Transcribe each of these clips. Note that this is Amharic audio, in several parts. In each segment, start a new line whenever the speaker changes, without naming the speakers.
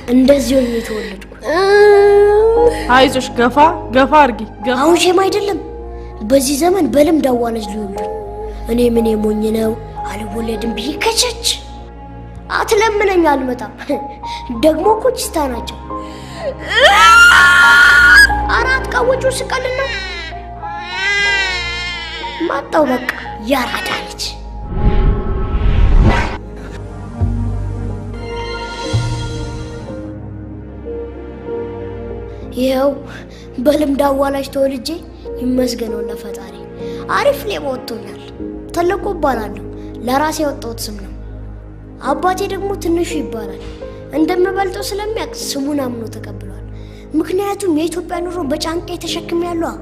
እንደዚህ ሆኜ ተወለድኩ
አይዞሽ ገፋ ገፋ አርጊ ገፋ
አሁን ሸማ አይደለም በዚህ ዘመን በልም ዳዋለች ሊወልዱ እኔ ምን የሞኝ ነው አልወለድም ብዬ ከቸች አትለምነኝ አልመጣም ደግሞ እኮ ጭስታ ናቸው አራት ቀወጩ ስቀልና ማጣው በቃ ያራዳለች ይኸው በልምድ አዋላጅ ተወልጄ ይመስገነው ለፈጣሪ አሪፍ ሌባ ወጥቶኛል ተለቆ ባላለሁ ለራሴ ያወጣሁት ስም ነው አባቴ ደግሞ ትንሹ ይባላል እንደምበልጠው ስለሚያውቅ ስሙን አምኖ ተቀብሏል ምክንያቱም የኢትዮጵያ ኑሮ በጫንቄ ተሸክሜያለሁ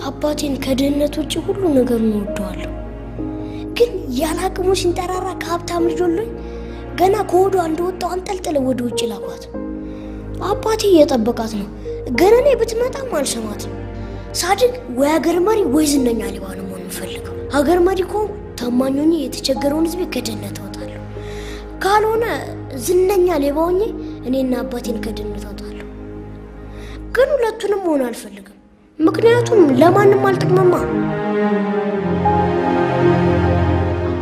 አባቴን ከድህነት ውጪ ሁሉ ነገር ወደዋለሁ ግን ያላቅሙ ሲንጠራራ ከሀብታም ልጅ ወሎኝ ገና ከወዱ እንደወጣው አንጠልጥለ ወደ ውጪ ላኳት አባቴ እየጠበቃት ነው ግን እኔ ብትመጣም አልሰማትም ሳድግ ወይ ሀገር መሪ ወይ ዝነኛ ሌባ ነው መሆን የምፈልገው ሀገር መሪ እኮ ታማኝ ሆኜ የተቸገረውን ህዝብ ከድህነት አወጣለሁ ካልሆነ ዝነኛ ሌባ ሆኜ እኔና አባቴን ከድህነት አወጣለሁ ግን ሁለቱንም መሆን አልፈልግም ምክንያቱም ለማንም አልጠቅመማ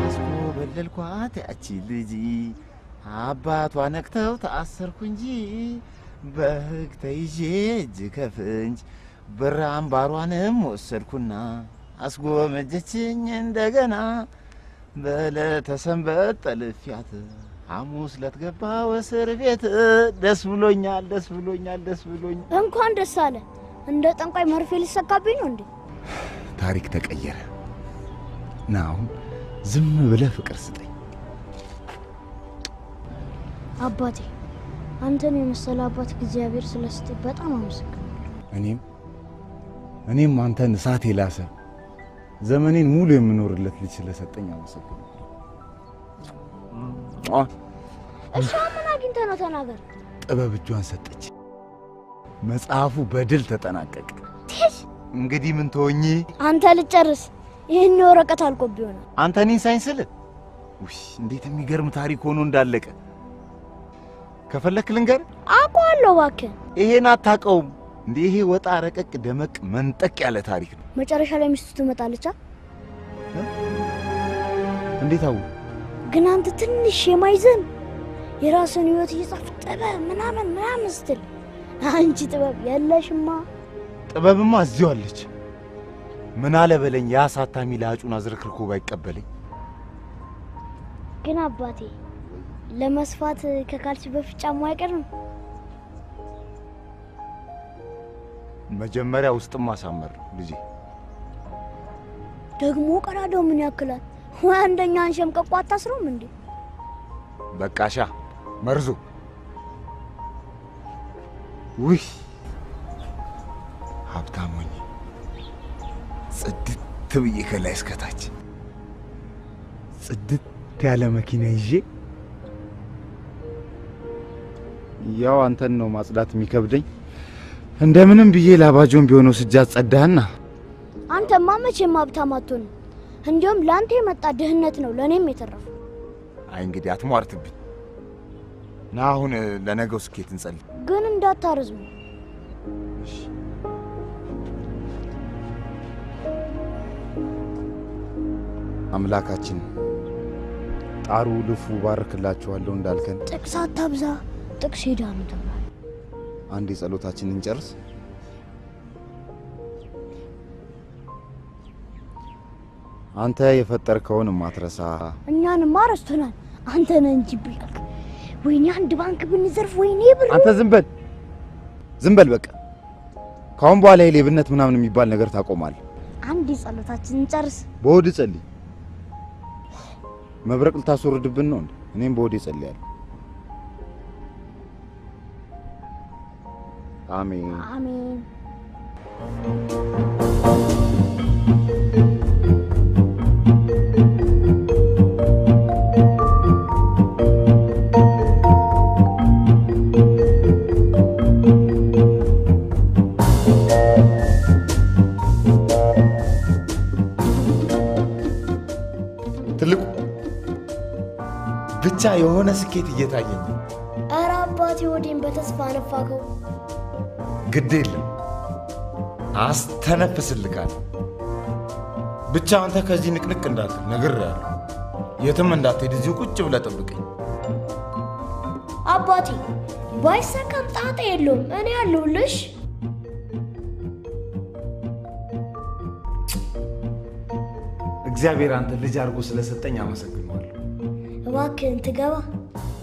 አስኮ በለልኳት ያቺ ልጅ አባቷ ነክተው ተአሰርኩ እንጂ በህግ ተይዤ እጅ ከፍንጅ ብር አምባሯንም ወሰድኩና አስጎመጀችኝ እንደገና በዕለተ ሰንበት ጠልፊያት ሐሙስ ዕለት ገባሁ እስር ቤት ደስ ብሎኛል
እንኳን ደስ አለ እንደ ጠንቋይ መርፌ ሊሰካብኝ ነው እንዴ
ታሪክ ተቀየረ ናው ዝም ብለህ ፍቅር ስጠኝ
አባቴ አንተን የመሰለ አባት እግዚአብሔር ስለሰጠኝ በጣም አመሰግናለሁ
እኔም አንተን እሳት የላሰ ዘመኔን ሙሉ የምኖርለት ልጅ ስለሰጠኝ አመሰግናለሁ
እሷ ምን አግኝተህ ነው ተናገር
ጥበብ እጇን ሰጠች መጽሐፉ በድል ተጠናቀቀ እንግዲህ ምን ተወኝ
አንተ ልጨርስ ይሄን ወረቀት አልቆብ ይሆናል
አንተ ነኝ ሳይንስል እንዴት የሚገርም ታሪክ ሆኖ እንዳለቀ ከፈለክ ልንገር
አቋለው ባከ
ይሄን አታቀውም እንዴ ይሄ ወጣ ረቀቅ ደመቅ መንጠቅ ያለ ታሪክ ነው
መጨረሻ ላይ ሚስቱ ትመጣለች
እንዴት አው
ግን አንተ ትንሽ የማይዘን የራስን ህይወት እየጻፍጠበ ምናምን ስትል አንቺ ጥበብ ያለሽማ
ጥበብማ እዚሁ አለች ምን አለ በለኝ ያ ሳታሚ ላጩን አዝረክርኮ ባይቀበለኝ
ግን አባቴ ለመስፋት ከካልሲ በፊት ጫማ አይቀርም
መጀመሪያ ውስጥም ማሳመር ልጄ
ደግሞ ቀራዶ ምን ያክላል ወይ አንደኛ አንሸምቀቋ አታስሩም እንዴ
በቃሻ መርዙ ውይ ሀብታሞኝ ጽድት ብዬ ከላይ እስከታች ጽድት ያለ መኪና ይዤ ያው አንተን ነው ማጽዳት የሚከብደኝ እንደምንም ብዬ ላባጆን ቢሆነው ስጃት ጸዳህና
አንተማ መቼም ሀብታም አትሆንም እንዲያውም ላንተ የመጣ ድህነት ነው ለኔም የተረፈ
አይ እንግዲህ አትሟርትብኝ ና አሁን ለነገው ስኬት እንጸልይ
ግን እንዳታረዝሙ
አምላካችን ጣሩ ልፉ ባርክላችኋለሁ እንዳልከን
ጥቅስ አታብዛ ጥቅስ ሄዳኑ ተባለ
አንዴ ጸሎታችንን እንጨርስ አንተ የፈጠርከውን ማትረሳ
እኛን ማረስተናል አንተ ነህ እንጂ ብላክ ወይኔ አንድ ባንክ ብንዘርፍ ወይኔ ብር
አንተ ዝም በል በቃ ካሁን በኋላ የሌብነት ምናምን የሚባል ነገር ታቆማል
አንዴ ጸሎታችንን እንጨርስ
በወድ ጸልይ መብረቅ ልታስወርድብን ነው እኔም በወድ ጸልያለሁ አሜን
አሜን
ትልቁ ብቻ የሆነ ስኬት እየታየኝ
አራ ወዴን በተስፋ ነፋከው።
ግድ የለም አስተነፍስልካለሁ። ብቻ አንተ ከዚህ ንቅንቅ እንዳትል ነግሬሃለሁ። የትም እንዳትሄድ እዚሁ ቁጭ ብለህ ጠብቀኝ።
አባቴ ባይሳካም ጣጣ የለውም፣ እኔ አለሁልሽ።
እግዚአብሔር አንተ ልጅ አድርጎ ስለሰጠኝ አመሰግናለሁ።
እባክህን ትገባ።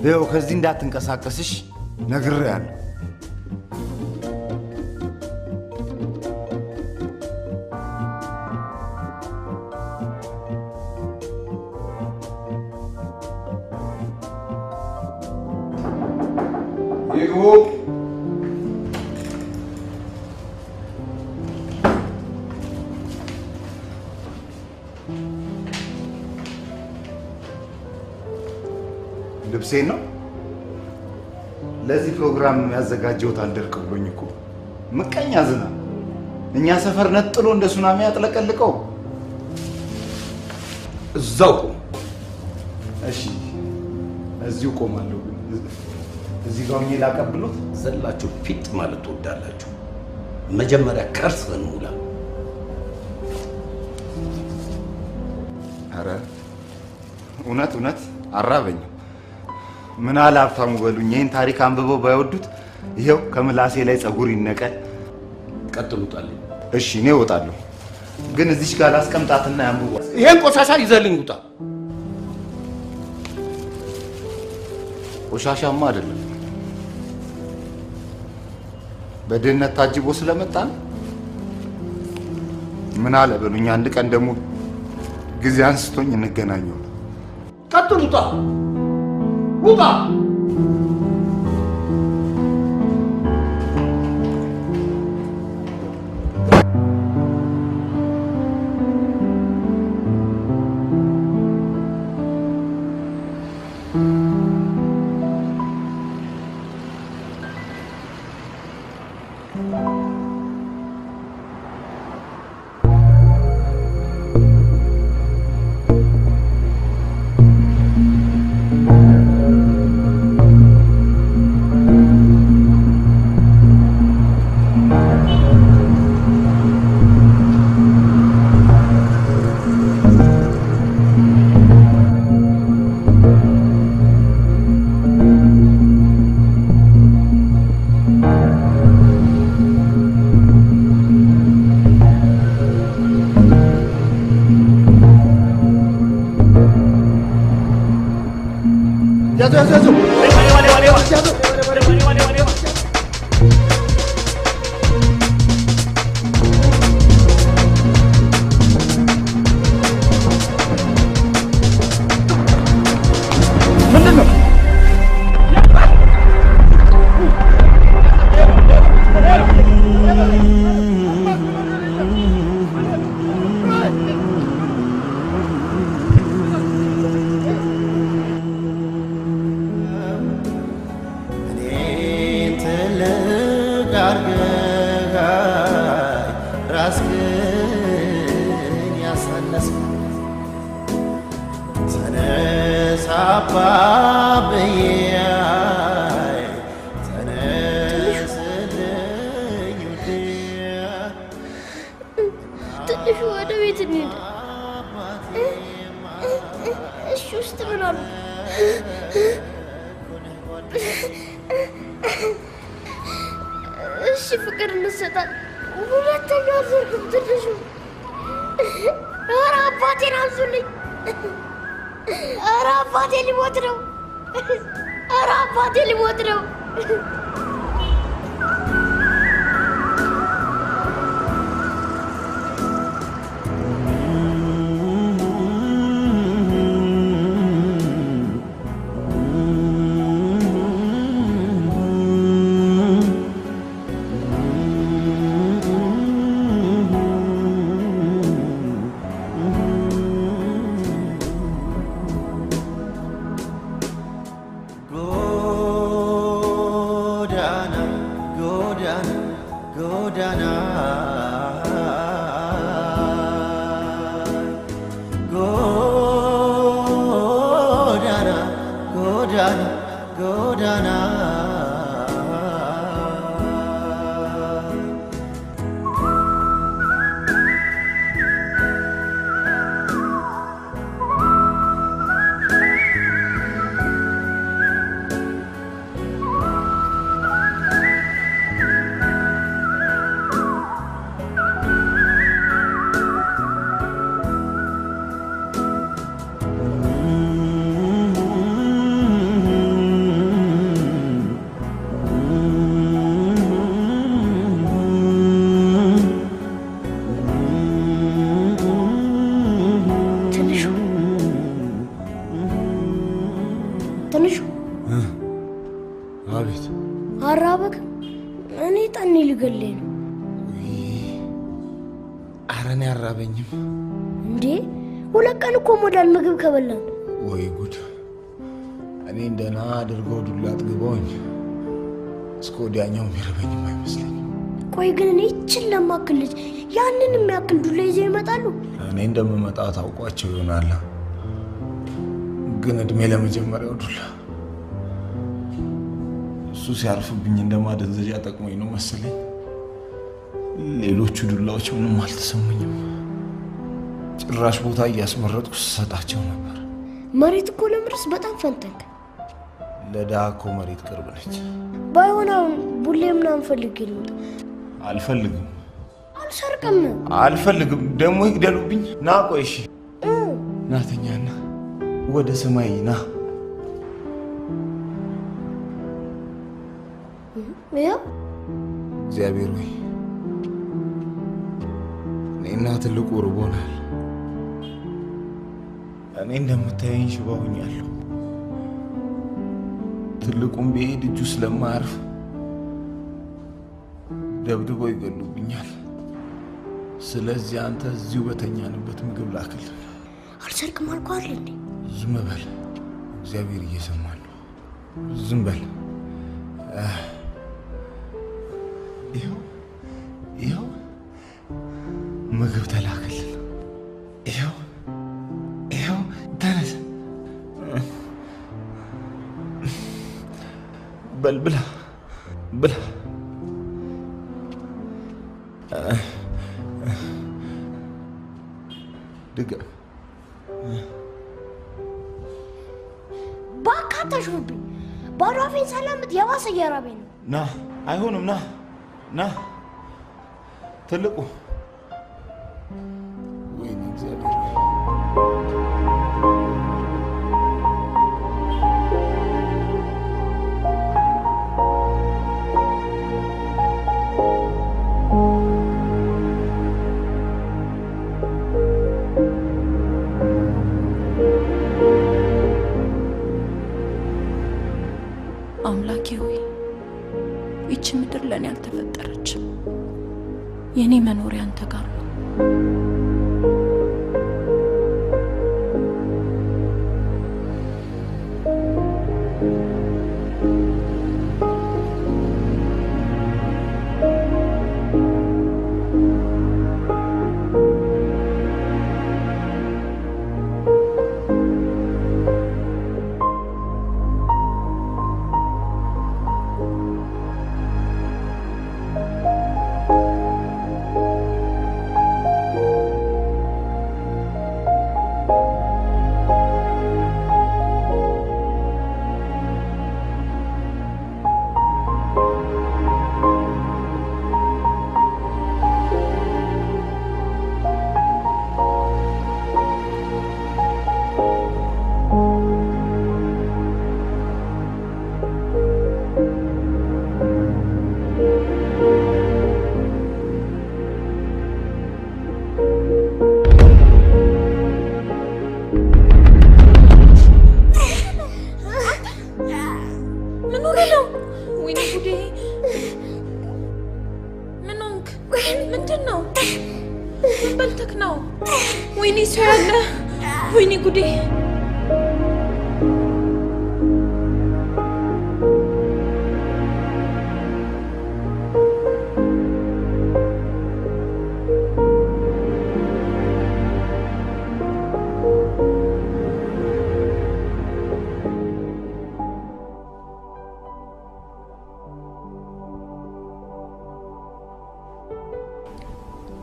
ይኸው ከዚህ እንዳትንቀሳቀስሽ ነግሬሃለሁ። ይግቡ። ልብሴን ነው ለዚህ ፕሮግራም ያዘጋጀሁት። አልደርቅ ብሎኝ እኮ ምቀኛ ዝናብ እኛ ሰፈር ነጥሎ እንደ ሱናሚ ያጥለቀልቀው።
እዛው ቆም።
እሺ እዚሁ ቆማለሁ። እዚህ ጋር ምን ላቀብሉት?
ዘላችሁ ፊት ማለት ትወዳላችሁ። መጀመሪያ ከርስህን ሙላ።
አረ እውነት አራበኝ። ምን አለ ሀብታሙ በሉኝ። ይህን ታሪክ አንብበው ባይወዱት ይኸው ከምላሴ ላይ ጸጉር ይነቀል።
ቀጥሉታለኝ።
እሺ እኔ እወጣለሁ፣ ግን እዚች ጋር ላስቀምጣትና ያንብቧ።
ይሄን ቆሻሻ ይዘልኝ ውጣ።
ቆሻሻማ አይደለም፣ በድህነት ታጅቦ ስለመጣ ነው። ምን አለ በሉኝ። አንድ ቀን ደግሞ ጊዜ አንስቶኝ እንገናኘው።
ቀጥሉ። ውጣ ውጣ።
ትንሹ ወደ ቤት እንሂድ። እሺ ውስጥ ምን አሉ? እሺ ፍቅር እንሰጣለን። ሁለተኛ አልዘርግም። ትንሹ ኧረ አባቴን አንሱልኝ። ኧረ አባቴ ሊሞት ነው። ኧረ አባቴ ሊሞት ነው። ትንሹ
አቤት
አራበክ እኔ ጠኔ ልገለኝ ነው
አረኔ አራበኝም
እንዴ ሁለት ቀን እኮ ሞዳል ምግብ ከበላን
ወይ ጉድ እኔ እንደና አድርገው ዱላ አጥግበውኝ እስከ ወዲያኛው የሚረበኝም አይመስለኝም
ቆይ ግን እኔ እችን ለማክል ልጅ ያንን የሚያክል ዱላ ይዘው ይመጣሉ
እኔ እንደምመጣ ታውቋቸው ይሆናል ግን እድሜ ለመጀመሪያው ዱላ እሱ ሲያርፍብኝ እንደማደንዘዣ ጠቅሞኝ ነው መሰለኝ ሌሎቹ ዱላዎች ምንም አልተሰሙኝም ጭራሽ ቦታ እያስመረጥኩ ስሰጣቸው ነበር
መሬት እኮ ለምርስ በጣም ፈንተንክ
ለዳኮ መሬት ቅርብ ነች
ባይሆነው ቡሌ ምናምን ፈልግ ነው
አልፈልግም
አልሰርቅም
አልፈልግም ደሞ ይግደሉብኝ ና ቆይ እሺ ናተኛና ወደ ሰማይ ና
ያ
እግዚአብሔር ሆይ እኔና ትልቁ ርቦናል እኔ እንደምታየኝ ሽባ ሆኛለሁ ትልቁም ቢሄድ እጁ ስለማያርፍ ደብድበው ይገሉብኛል ስለዚህ አንተ እዚሁ በተኛንበት ምግብ ላክልን
አልሰርቅም አልኳል እንዴ
ዝም በል እግዚአብሔር እየሰማል ዝም በል ይኸው ምግብ ተላክልን ይኸው ተነስ በል ብላ ድገም
ባካታሽብኝ ባዶ አፌን ሰላምት የባሰ እየራበኝ ነው
ና አይሆንም ና ትልቁ ወይኔ እግዚአብሔር
አምላኬ ሆይ ይህች ምድር ለኔ አልተፈጠረችም የኔ መኖሪያ አንተ ጋር ነው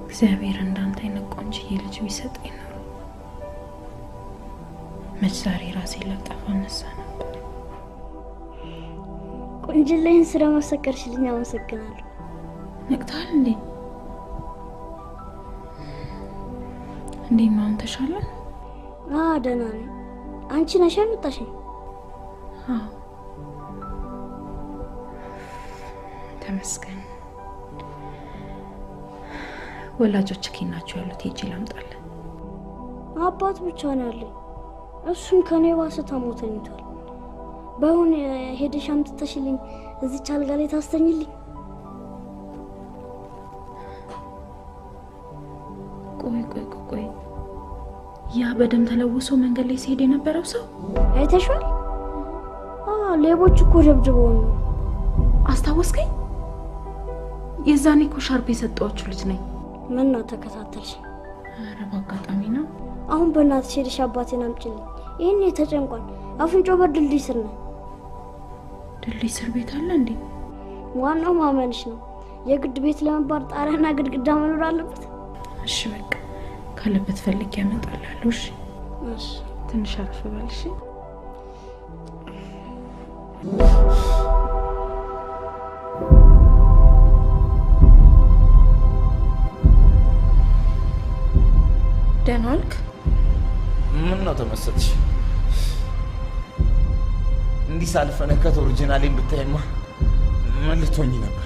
እግዚአብሔር እንዳንተ አይነት ቆንጆዬ ልጅ ቢሰጠኝ ነው መሳሪ ራሴ ለጣፋ ነሳ ነበር
ቆንጆላይን ስራ ማሰከርሽልኝ አመሰግናለሁ
ነቅታል እንዴ ማን ተሻለ
ደህና ነኝ አንቺ ነሽ ያመጣሽኝ
ተመስገን ወላጆች ከናቸው ያሉት ሄጄ ላምጣለ
አባት ብቻ ነው ያለኝ እሱም ከኔ ባሰ ተሞተኝቷል ባሁን ሄደሽ አምጥተሽልኝ እዚህ አልጋ ላይ ታስተኝልኝ።
ቆይ ያ በደም ተለውሶ መንገድ ላይ ሲሄድ የነበረው ሰው
አይተሽዋል? ሌቦች እኮ ደብድበው ነው።
አስታወስከኝ? የዛኔ እኮ ሻርፕ የሰጠኋችሁ ልጅ ነኝ።
ምን ነው ተከታተልሽ?
ኧረ በአጋጣሚ ነው።
አሁን በእናትሽ ሄደሽ አባቴን አምጪልኝ። ይሄን ተጨንቋል። አፍንጮ በር ድልድይ ስር ነው።
ድልድይ ስር ቤት አለ እንዴ?
ዋናው ማመንሽ ነው። የግድ ቤት ለመባል ጣሪያና ግድግዳ መኖር አለበት።
እሺ በቃ ካለበት ፈልጌ ያመጣላለሁ።
እሺ
ትንሽ አረፍ በል እሺ። ደህና ዋልክ?
ምን ነው ተመሰጥሽ? እንዲህ ሳልፈነከት ኦሪጂናሌን ብታይማ ምን ልትሆኚ ነበር?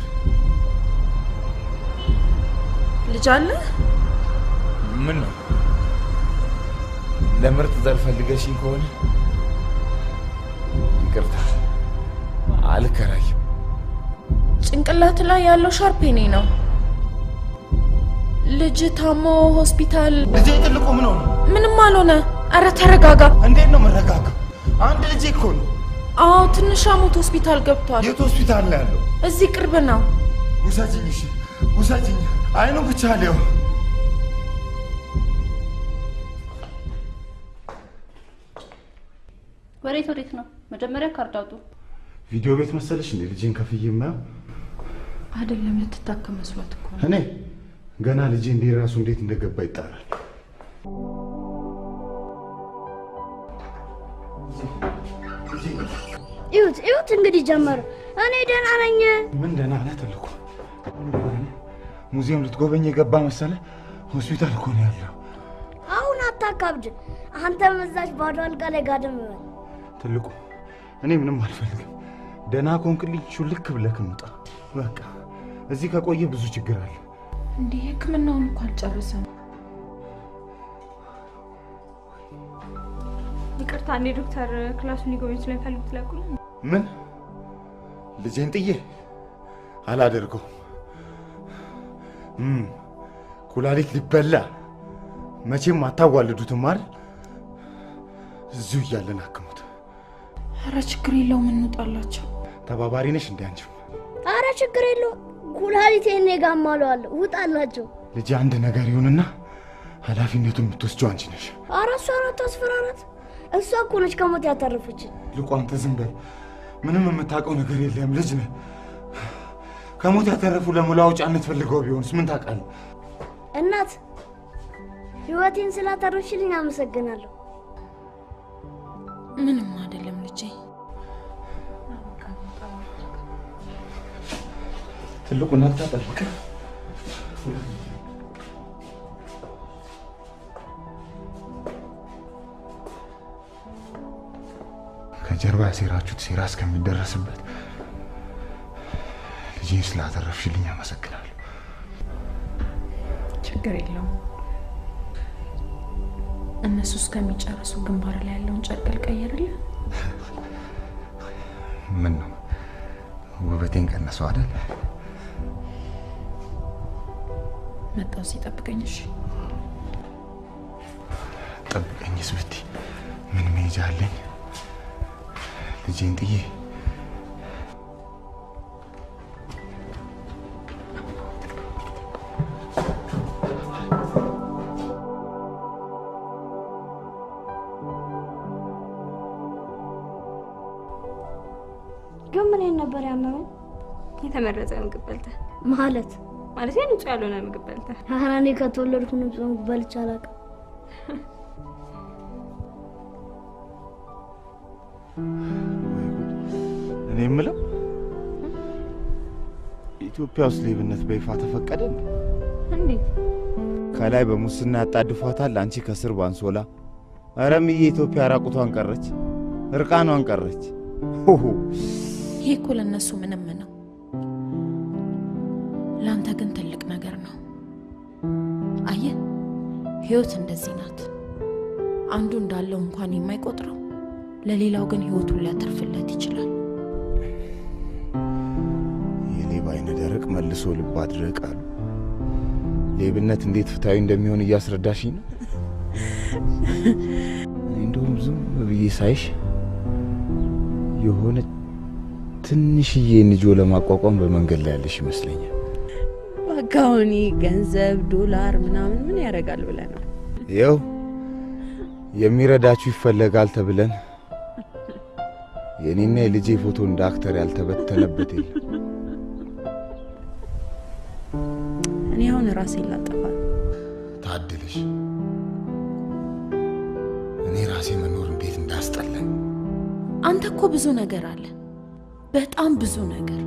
ልጅ አለ?
ምን ነው ለምርጥ ዘር ፈልገሽኝ ከሆነ ይቅርታ አልከራይም።
ጭንቅላት ላይ ያለው ሻርፕ የኔ ነው። ልጅ ታሞ ሆስፒታል።
ልጄ ትልቁ ምን ሆነ?
ምንም አልሆነ። አረ ተረጋጋ።
እንዴት ነው መረጋጋው? አንድ ልጄ እኮ ነው።
አዎ ትንሽ አሞት ሆስፒታል ገብቷል።
የት ሆስፒታል ነው ያለው?
እዚህ ቅርብ ነው።
ውሰጂኝ፣ እሺ ውሰጂኝ። አይኑ ብቻ ሊው
ወዴት ነው? መጀመሪያ ካርድ አውጡ።
ቪዲዮ ቤት መሰለሽ እንዴ ልጄን ከፍዬ የማየው?
አይደለም ልትታከም መስሏት እኮ ነው።
እኔ ገና ልጄ እንዴ ራሱ እንዴት እንደገባ ይጣራል።
እዩት እንግዲህ ጀመረ። እኔ ደህና ነኝ።
ምን ደህና ነህ? ትልቁ ሙዚየም ልትጎበኝ የገባ መሰለ? ሆስፒታል እኮ ነው ያለው።
አሁን አታካብድ። አንተ መዛች ባዶ አልጋ ላይ ጋደም በል።
ትልቁ እኔ ምንም አልፈልግም። ደህና ኮንክልኝ ሹልክ ብለህ እንውጣ። በቃ እዚህ ከቆየ ብዙ ችግር አለ።
እንዴ ህክምናውን እኮ አልጨረሰም።
ይቅርታ አንዴ ዶክተር ክላሱን ሊጎበኝ ስለፈልጉ ትላቁኝ።
ምን ልጄን ጥዬ አላደርገው። ኩላሊት ሊበላ መቼም አታዋልዱትም አይደል? እዚሁ እያለን አክሙት።
ኧረ ችግር የለውም እንውጣላቸው።
ተባባሪ ነሽ እንዴ አንቺ?
ኧረ ችግር የለውም። ኩላሊቴን ጋማለዋለሁ። ውጣላቸው።
ልጄ አንድ ነገር ይሁንና ኃላፊነቱን የምትወስጂው አንቺ ነሽ።
ኧረ እሷ ናት ታስፈራራት። እሷ እኮ ነች ከሞት ያተረፈችን።
ልቁ አንተ ዝም በል። ምንም የምታውቀው ነገር የለም። ልጅ ነህ። ከሞት ያተረፉ ለሙላውጫነት ፈልገው ቢሆንስ ምን ታውቃለህ?
እናት ህይወቴን ስላተረፍሽልኝ አመሰግናለሁ።
ምንም አይደለም ልጄ።
ትልቁ ነጣ ጠብቅ። ከጀርባ ያሴራችሁት ሴራ እስከሚደረስበት ልጄን ስላተረፍሽልኝ አመሰግናለሁ።
ችግር የለውም። እነሱ እስከሚጨርሱ ግንባር ላይ ያለውን ጨርቅ ልቀይርልህ።
ምን ነው ውበቴን ቀነሰው አይደል?
መጣው ሲጠብቀኝ። እሺ
ጠብቀኝስ ብትይ ምን መሄጃ አለኝ? ልጄን ጥዬ
ግን ምን ነበር ያመመኝ?
የተመረዘ ምግብ በልተህ
ማለት
ንጹህ ያልሆነ ምግብ በልተህ።
ኧረ እኔ ከተወለድኩ ንጹህ ምግብ በልቼ አላውቅም።
እኔ የምለው ኢትዮጵያ ውስጥ ሌብነት በይፋ ተፈቀደ እንዴ?
እንዴት?
ከላይ በሙስና ያጣድፏታል፣ አንቺ ከስር ባንሶላ። ኧረ እምዬ ኢትዮጵያ ራቁቷን ቀረች፣ እርቃኗን ቀረች።
ይሄ እኮ ለእነሱ ምንም ነው፣ ለአንተ ግን ትልቅ ነገር ነው። አየህ ህይወት እንደዚህ ናት። አንዱ እንዳለው እንኳን የማይቆጥረው ለሌላው ግን ህይወቱን ሊያተርፍለት ይችላል።
የሌባ አይነ ደረቅ መልሶ ልብ አድርቅ አሉ። ሌብነት እንዴት ፍትሃዊ እንደሚሆን እያስረዳሽኝ ነው። እንደውም ዝም ብዬ ሳይሽ የሆነ ትንሽዬ ንጆ ለማቋቋም በመንገድ ላይ ያለሽ ይመስለኛል።
ባካውኒ ገንዘብ ዶላር ምናምን ምን ያደርጋል ብለህ ነው?
ይኸው የሚረዳችሁ ይፈለጋል ተብለን የኔና የልጄ ፎቶ እንደ አክተር ያልተበተነበት የለም።
እኔ አሁን ራሴን ላጠፋ።
ታድለሽ። እኔ ራሴ መኖር እንዴት እንዳስጠላኝ።
አንተ እኮ ብዙ ነገር አለ፣ በጣም ብዙ ነገር።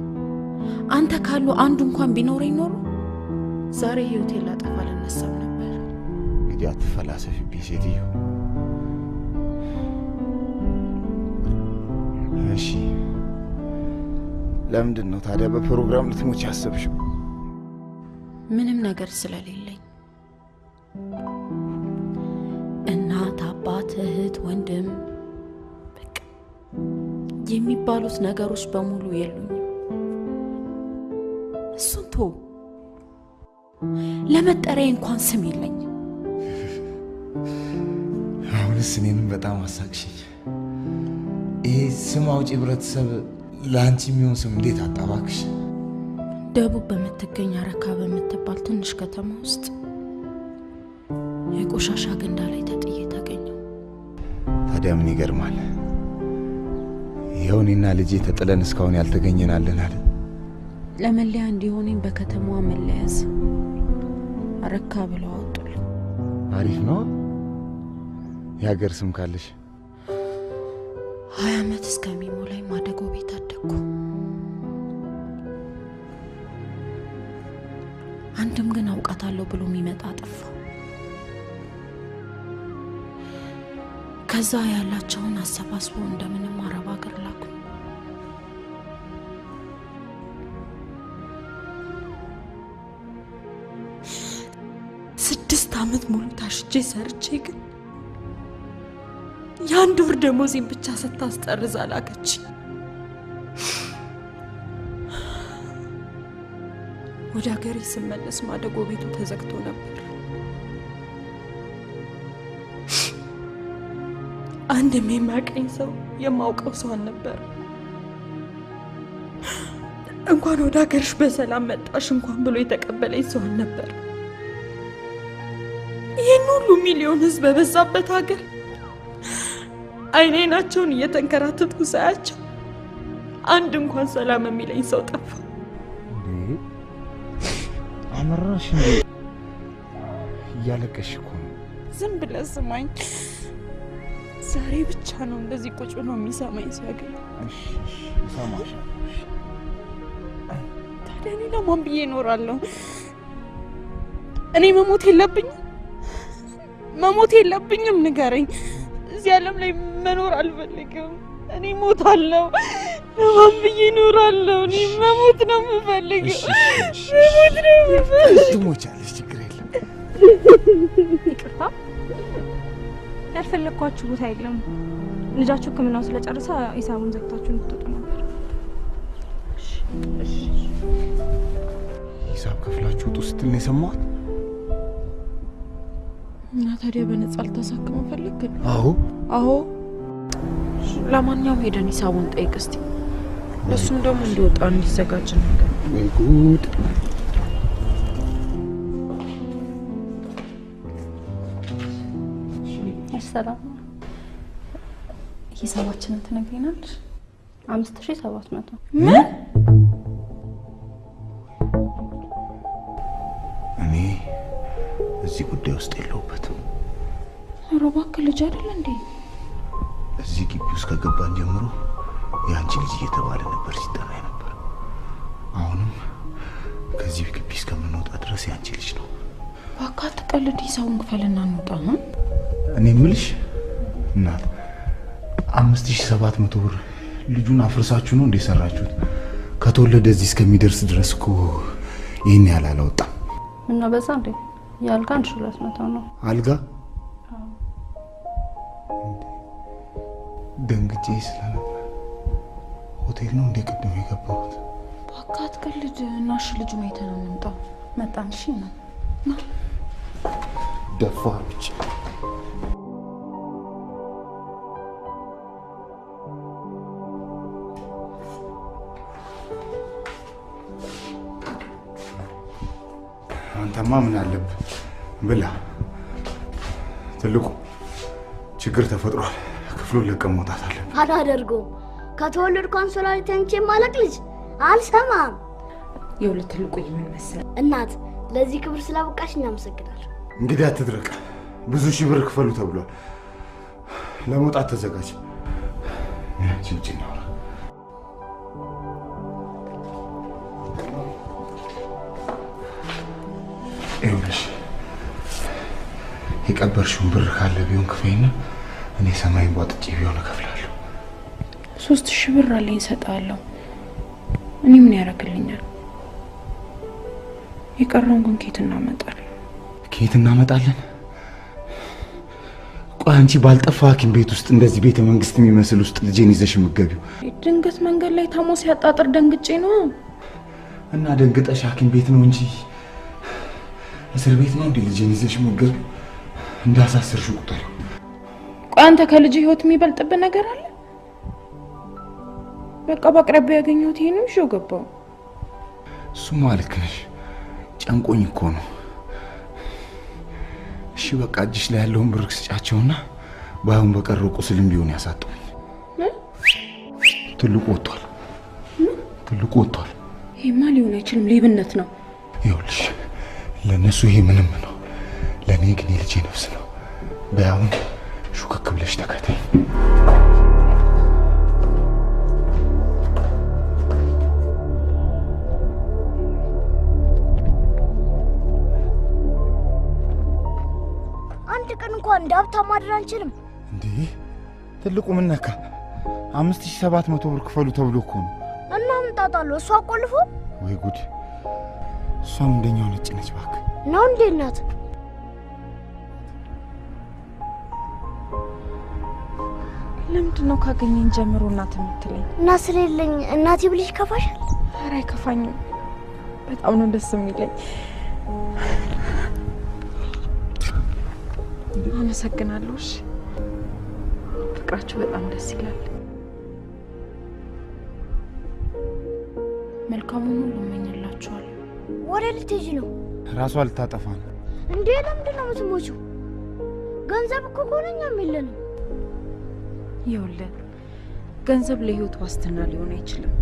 አንተ ካሉ አንዱ እንኳን ቢኖረኝ ኖሮ ዛሬ ህይወቴን ላጠፋ ልነሳም ነበር።
እንግዲህ አትፈላሰፊብኝ ሴትዮ። እሺ ለምንድን ነው ታዲያ በፕሮግራም ልትሞች ያሰብሽው?
ምንም ነገር ስለሌለኝ። እናት፣ አባት፣ እህት፣ ወንድም በቃ የሚባሉት ነገሮች በሙሉ የሉኝም። እሱን ተው። ለመጠሪያ እንኳን ስም የለኝም።
አሁንስ እኔንም በጣም አሳቅሽኝ። ይሄ ስም አውጪ ህብረተሰብ ለአንቺ የሚሆን ስም እንዴት አጣባክሽ?
ደቡብ በምትገኝ አረካ በምትባል ትንሽ ከተማ ውስጥ የቆሻሻ ገንዳ ላይ ተጥዬ ተገኘው።
ታዲያ ምን ይገርማል? ይኸው እኔና ልጄ ተጥለን እስካሁን ያልተገኘናለን አይደል?
ለመለያ እንዲሆነኝ በከተማዋ መለያዝ አረካ ብለው አወጡልኝ።
አሪፍ ነው የሀገር ስም ካለሽ።
20 ዓመት እስከሚሞላኝ ማደጎ ቤት አደግኩ። አንድም ግን አውቃታለሁ ብሎ የሚመጣ ጠፋ። ከዛ ያላቸውን አሰባስቦ እንደምንም አረብ ሀገር ላኩ። ስድስት ዓመት ሙሉ ታሽቼ ሰርቼ ግን የአንድ ወር ደሞዜን ብቻ ስታስጠርዝ አላከች። ወደ ሀገሬ ስመለስ ማደጎ ቤቱ ተዘግቶ ነበር። አንድም የሚያውቀኝ ሰው የማውቀው ሰው አልነበር። እንኳን ወደ ሀገርሽ በሰላም መጣሽ እንኳን ብሎ የተቀበለኝ ሰው አልነበር። ይህን ሁሉ ሚሊዮን ህዝብ በበዛበት ሀገር አይኔናቸውን እየተንከራተቱ ሳያቸው አንድ እንኳን ሰላም የሚለኝ ሰው ጠፋ።
አመራሽ እያለቀሽ እኮ ነው።
ዝም ብለህ ስማኝ። ዛሬ ብቻ ነው እንደዚህ ቁጭ ብሎ የሚሰማኝ ሰው ያገኘ።
ሰማሽ?
ታዲያ እኔ ለማን ብዬ እኖራለሁ? እኔ መሞት የለብኝም? ንገረኝ። እዚህ ዓለም ላይ መኖር አልፈልግም። እኔ ሞታለሁ። ለማን ብዬ እኖራለሁ? እኔ መሞት ነው የምፈልገው።
ትሞቻለሽ፣ ችግር የለም።
ይቅርታ፣ ያልፈለግኳችሁ ቦታ የለም። ልጃችሁ ሕክምናው ስለጨረሰ ሂሳቡን ዘግታችሁ እንድትወጡ ነበር።
ሂሳብ ከፍላችሁ ውጡ ስትል ነው የሰማሁት።
እና ታዲያ በነፃ ልታሳክመው ፈለግክ?
አዎ።
ለማንኛውም ሄደን ሂሳቡን ጠይቅ እስቲ። እሱም ደግሞ እንዲወጣ እንዲዘጋጅ ነገር።
ወይ ጉድ!
ሰላም፣ ሂሳባችንን ትነግሪናለሽ? 5700።
ምን?
እኔ እዚህ ጉዳይ ውስጥ የለሁበትም።
ኧረ እባክህ ልጅ አይደል እንዴ?
እዚህ ግቢ ውስጥ ከገባን ጀምሮ የአንቺ ልጅ እየተባለ ነበር ሲጠራ ነበር። አሁንም ከዚህ ግቢ እስከምንወጣ ድረስ የአንቺ ልጅ ነው።
እባክህ አትቀልድ። ሂሳቡን ክፈልና እንውጣ።
እኔ የምልሽ እናት 5700 ብር ልጁን አፍርሳችሁ ነው እንዴ ሰራችሁት? ከተወለደ እዚህ እስከሚደርስ ድረስ እኮ ይሄን ያህል አላወጣም።
እና በዛ እንዴ ያልጋ 1200 ነው።
አልጋ ደንግጬ ስለነበር ሆቴል ነው እንደ ቅድም የገባሁት።
ባካት ከልጅ እናሽ ልጅ ነው የተነምጣው መጣን። እሺ ነው ና
ደፋር ብቻ አንተማ ምን አለብህ ብላ። ትልቁ ችግር ተፈጥሯል። ክፍሉን ለቀን መውጣት አለብን።
አላደርገውም። ከተወለድኩ አንሶላ ላይ ተኝቼ ማለቅ ልጅ አልሰማም።
የሁለት ትልቁ ምን መሰለህ
እናት ለዚህ ክብር ስላበቃሽ እናመሰግናለን።
እንግዲህ አትድረቅ። ብዙ ሺህ ብር ክፈሉ ተብሏል። ለመውጣት ተዘጋጅ። ያቺ ውጪ ነው። ይኸውልሽ የቀበርሽውን ብር ካለ ቢሆን ክፈይና እኔ ሰማይ ቧጥጬ ቢሆን እከፍላለሁ።
3000 ብር አለኝ እሰጥሃለሁ። እኔ ምን ያደርግልኛል? የቀረውን ግን ከየት እናመጣለን?
ከየት እናመጣለን? ቆይ አንቺ ባልጠፋ ሐኪም ቤት ውስጥ እንደዚህ ቤተ መንግስት የሚመስል ውስጥ ልጄን ይዘሽ የምትገቢው?
ድንገት መንገድ ላይ ታሞ ሲያጣጥር ደንግጬ ነው።
እና ደንግጠሽ ሐኪም ቤት ነው እንጂ እስር ቤት ነው እንዴ ልጄን ይዘሽ የምትገቢው? እንዳሳስርሽ ቁጠሪው።
ቆይ አንተ ከልጅ ህይወት የሚበልጥብህ ነገር አለ? በቃ በአቅራቢያ ያገኘሁት ይሄንን ሾው ገባው።
እሱማ ልክ ነሽ። ጨንቆኝ እኮ ነው። እሺ በቃ እጅሽ ላይ ያለውን ብር ስጫቸውና ባይሆን በቀረው ቁስልም ቢሆን ያሳጡኝ። ትልቁ ወጥቷል። ትልቁ ወጥቷል።
ይሄማ ሊሆን አይችልም፣ ሌብነት ነው።
ይኸውልሽ ለነሱ ይሄ ምንም ነው፣ ለኔ ግን የልጄ ነፍስ ነው። ባይሆን ሹክክ ብለሽ ተከተይ።
አንድ ቀን እንኳን ዳብታ ማድረግ አንችልም
እንዴ? ትልቁ ምን ነካ? 5700 ብር ክፈሉ ተብሎ እኮ ነው።
እና ምጣጣለው እሷ አቆልፎ።
ወይ ጉድ! እሷም እንደኛው ነጭ ነች እባክህ።
ነው እንዴ እናት?
ለምንድን ነው ካገኘኝ ጀምሮ እናት የምትለኝ?
እና ስለሌለኝ እናቴ ብልሽ ከፋሻል?
ኧረ አይከፋኝም። በጣም ነው ደስ የሚለኝ። አመሰግናለሁ። እሺ ፍቅራችሁ በጣም ደስ ይላል። መልካሙን ሁሉ እመኝላችኋለሁ።
ወደ ልትሄጂ ነው?
ራሷ ልታጠፋ ነው
እንዴ? ለምንድን ነው የምትሞቺው? ገንዘብ እኮ ኮነኛም የለንም።
ይኸውልህ ገንዘብ ለህይወት ዋስትና ሊሆን አይችልም።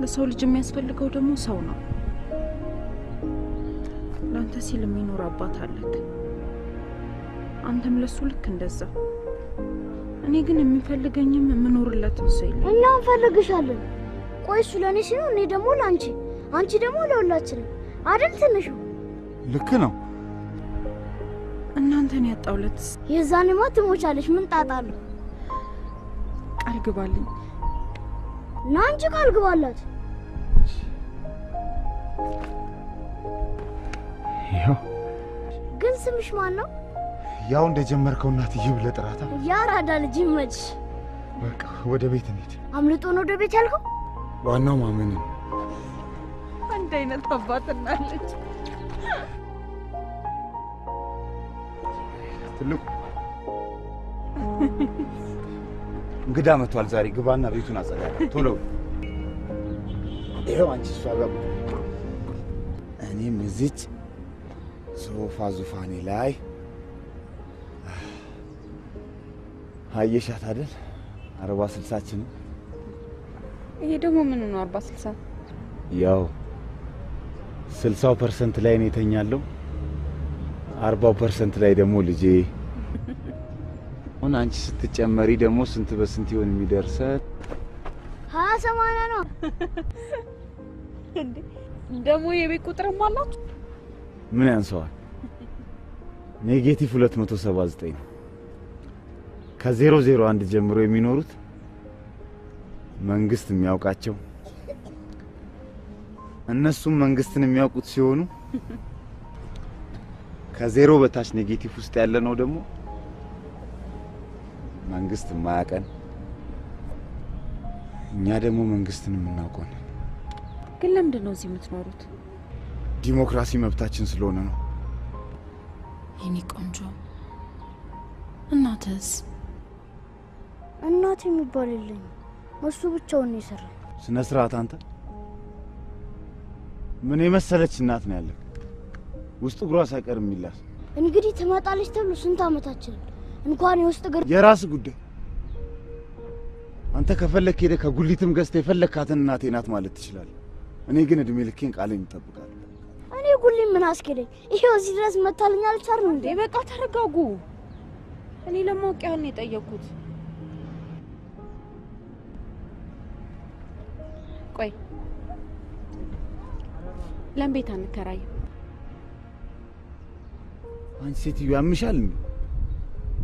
ለሰው ልጅ የሚያስፈልገው ደግሞ ሰው ነው። ለአንተ ሲል የሚኖር አባት አለክ። አንተም ለሱ ልክ እንደዛ። እኔ ግን የሚፈልገኝም የምኖርለት ሰው የለም።
እኛ እንፈልግሻለን። ቆይ እሱ ለኔ ሲሆን እኔ ደግሞ ላንቺ፣ አንቺ ደግሞ ለሁላችንም አይደል? ትንሹ
ልክ ነው።
እናንተን ያጣውለት
የዛኔማ ትሞቻለሽ። ምን ጣጣ አለው?
ቃል ግባልኝ።
ና አንቺ ቃል ግባላት።
ይኸው
ግን ስምሽ ማን ነው?
ያው እንደጀመርከው እናትዬ ብለህ ጥራታ።
ያራዳ ልጅ ይመችሽ።
በቃ ወደ ቤት እንሂድ።
አምልጦ ነው ወደ ቤት ያልከው?
ዋናው ማመን ነው።
አንድ አይነት አባትና ልጅ።
ትልቁ እንግዳ መጥቷል ዛሬ። ግባና ቤቱን አጸዳ ቶሎ። ይኸው አንቺ እሷ ጋር እኔም እዚች ሶፋ ዙፋኔ ላይ አየሻት አይደል? 40-60ችን።
ይሄ ደግሞ ምን ነው 40-60?
ያው 60% ላይ ነው የተኛለው፣ 40% ላይ ደግሞ ልጄ። አሁን አንቺ ስትጨመሪ ደግሞ ስንት በስንት ይሆን የሚደርሰው?
20-80 ነው
እንዴ? ደግሞ የቤት ቁጥርም አላችሁ?
ምን ያንሰዋል? ኔጌቲቭ 279 ነው። ከ001 ጀምሮ የሚኖሩት መንግስት የሚያውቃቸው እነሱም መንግስትን የሚያውቁት ሲሆኑ ከ0 በታች ኔጌቲቭ ውስጥ ያለ ነው ደግሞ መንግስት ማያቀን እኛ ደግሞ መንግስትን የምናውቀው ነን።
ግን ለምንድን ነው እዚህ የምትኖሩት?
ዲሞክራሲ መብታችን ስለሆነ ነው።
የኔ ቆንጆ እናትስ?
እናት የሚባል የለኝም። እሱ ብቻውን ነው የሰራው።
ስነ ስርዓት አንተ። ምን የመሰለች እናት ነው ያለ ውስጥ እግሯ ሳይቀር የሚላስ።
እንግዲህ ትመጣለች ተብሎ ስንት አመታችን እንኳን የውስጥ እግር
የራስ ጉዳይ። አንተ ከፈለክ ሄደ ከጉሊትም ገዝተ የፈለካትን እናቴ ናት ማለት ትችላለህ። እኔ ግን እድሜ ልኬን ቃሌን እጠብቃለሁ።
እኔ ጉሊት ምን አስከደኝ? ይሄው እዚህ ድረስ መታልኛል። ቻርን እንዴ?
በቃ ተረጋጉ። እኔ ለማወቅ ያህል ነው የጠየኩት። ቆይ ለምን ቤት አንከራይም?
አንቺ ሴትዮ ያምሻል እንዴ?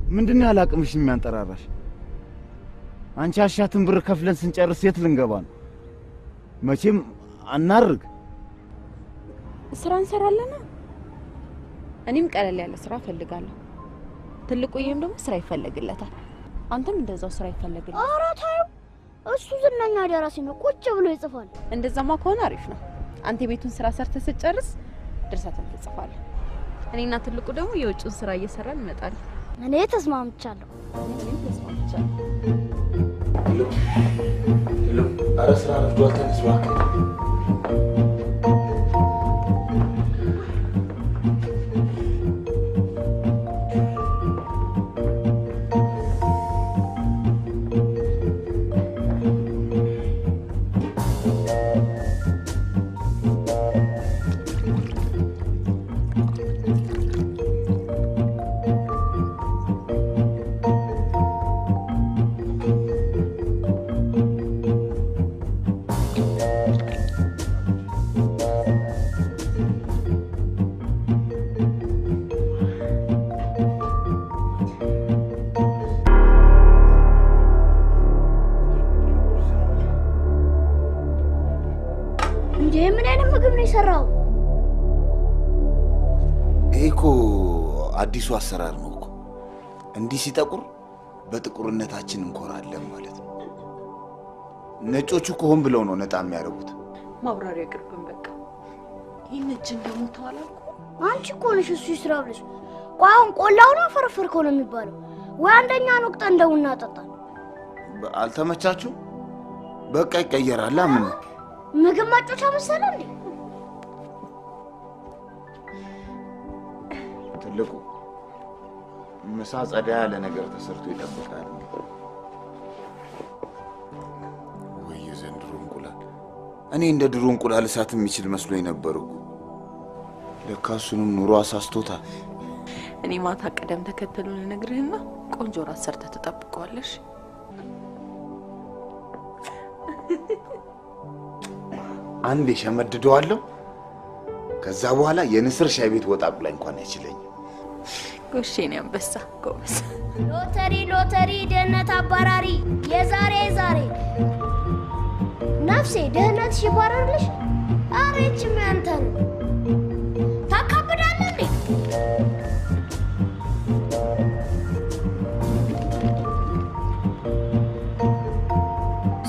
ምንድነው ያላቅምሽ የሚያንጠራራሽ? አንቺ አሻትን ብር ከፍለን ስንጨርስ የት ልንገባ ነው? መቼም አናርግ።
ስራ እንሰራለና እኔም ቀለል ያለ ስራ ፈልጋለሁ። ትልቁዬም ደግሞ ስራ ይፈልግለታል። አንተም እንደዛው ስራ ይፈልግልህ።
ኧረ ተይው፣ እሱ ዝነኛ ደራሲ ነው፣ ቁጭ ብሎ ይጽፋል።
እንደዛማ ከሆነ አሪፍ ነው። አንተ የቤቱን ስራ ሰርተህ ስትጨርስ ድርሰትን ትጽፋለህ። እኔና ትልቁ ደግሞ የውጭውን ስራ እየሰራን እንመጣለን።
እኔ ተስማምቻለሁ።
እኔም ተስማምቻለሁ።
ሄሎ፣ ኧረ ስራ ረፍዷል። ተነስ እባክህ።
ምን አይነት ምግብ ነው የሰራው?
ይሄኮ አዲሱ አሰራር ነው እኮ። እንዲህ ሲጠቁር በጥቁርነታችን እንኮራለን ማለት ነው። ነጮቹ ኮሆን ብለው ነው ነጣ የሚያደርጉት።
ማብራሪያ ቅርብን በቃ ይሄን እጅን ደግሞ ተዋላልኩ።
አንቺ እኮ ነሽ እሱ ይስራ ብለሽ። ቋውን ቆላውና ፈረፈርከው ነው የሚባለው። ወይ አንደኛ ነው እንደውና ጠጣ።
አልተመቻችሁ? በቃ ይቀየራል። ምን
ምግብ ማጮቻ መሰለ እንዴ?
ትልቁ ምሳ ጸዳ ያለ ነገር ተሰርቶ ይጠብቃል። ወይ ዘንድሮ እንቁላል! እኔ እንደ ድሮ እንቁላል እሳት የሚችል መስሎኝ ነበር እኮ። ለካ እሱንም ኑሮ አሳስቶታል።
እኔ ማታ ቀደም ተከተሉን ነግርህና ቆንጆ ራስ ሰርተህ ተጠብቀዋለሽ።
አንዴ ሸመድደዋለሁ። ከዛ በኋላ የንስር ሻይ ቤት ወጣ ብላ እንኳን አይችለኝ።
ጎሼ ነው አንበሳ ጎበስ።
ሎተሪ ሎተሪ ደህነት አባራሪ የዛሬ ነፍሴ ደህነት ይባረርልሽ። አሬች ማንተ ነው ታካብዳለህ እንዴ?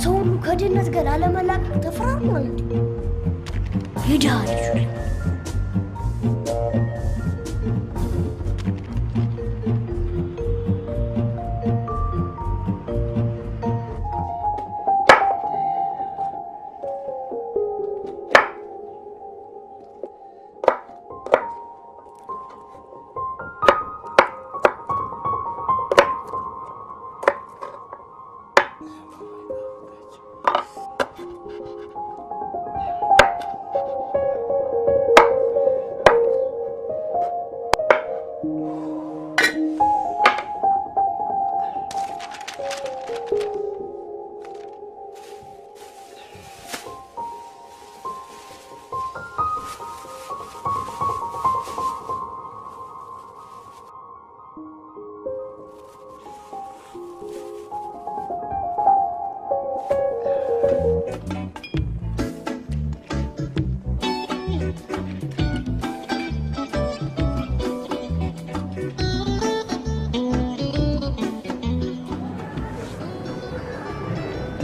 ሰው ከድህነት ጋር አለመላቀቅ ተፈራርሟል እንዴ? ይዳል ልጅ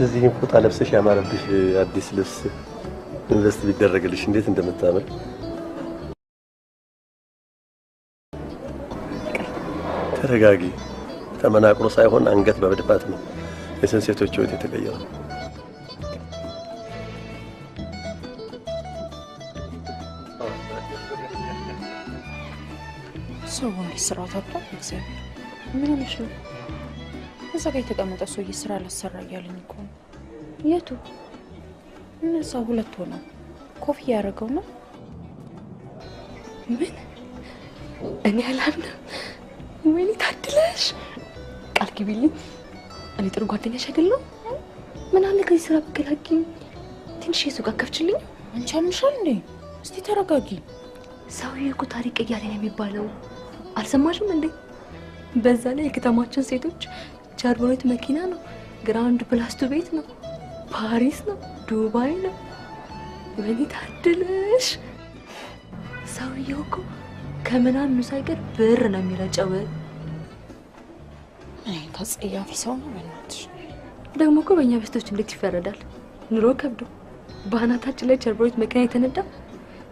እዚህም ፎጣ ለብሰሽ ያማረብሽ አዲስ ልብስ ኢንቨስት ቢደረግልሽ እንዴት እንደምታምር። ተረጋጊ። ተመናቅሮ ሳይሆን አንገት በመድፋት ነው የሴቶች ህይወት የተቀየረው።
ሰው እንዴት ስራ ታጥቷል? እግዚአብሔር ምን ሆነሽ ነው? እዛ ጋር የተቀመጠ ሰውዬ ስራ አላሰራ እያለኝ እኮ ነው። የቱ? እነዛ ሁለት ሆነው ኮፍያ ያደረገው ነው።
ምን? እኔ አላምንም። ወይኔ ታድለሽ። ቃል ግቢልኝ። እኔ ጥሩ ጓደኛሽ አይደለሁ? ምን አለ ከዚህ ስራ ብገላግኝ? ትንሽ የሱቅ ከፍችልኝ።
አንቺ አምሻል እንዴ? እስቲ ተረጋጊ።
ሰውዬው እኮ ታሪክ ቀያሪ ነው የሚባለው። አልሰማሽም እንዴ? በዛ ላይ የከተማችን ሴቶች ቻርቦኔት መኪና ነው፣ ግራንድ ፕላስቱ ቤት ነው፣ ፓሪስ ነው፣ ዱባይ ነው። ወይኔ ታድለሽ። ሰውዬው እኮ ከምናምኑ ሳይቀር ብር ነው የሚረጨው።
አይ ተጸያፊ ሰው ነው በእናትሽ።
ደግሞ እኮ በእኛ ቤስቶች እንዴት ይፈረዳል? ኑሮ ከብዶ በአናታችን ላይ ቻርቦኔት መኪና የተነዳ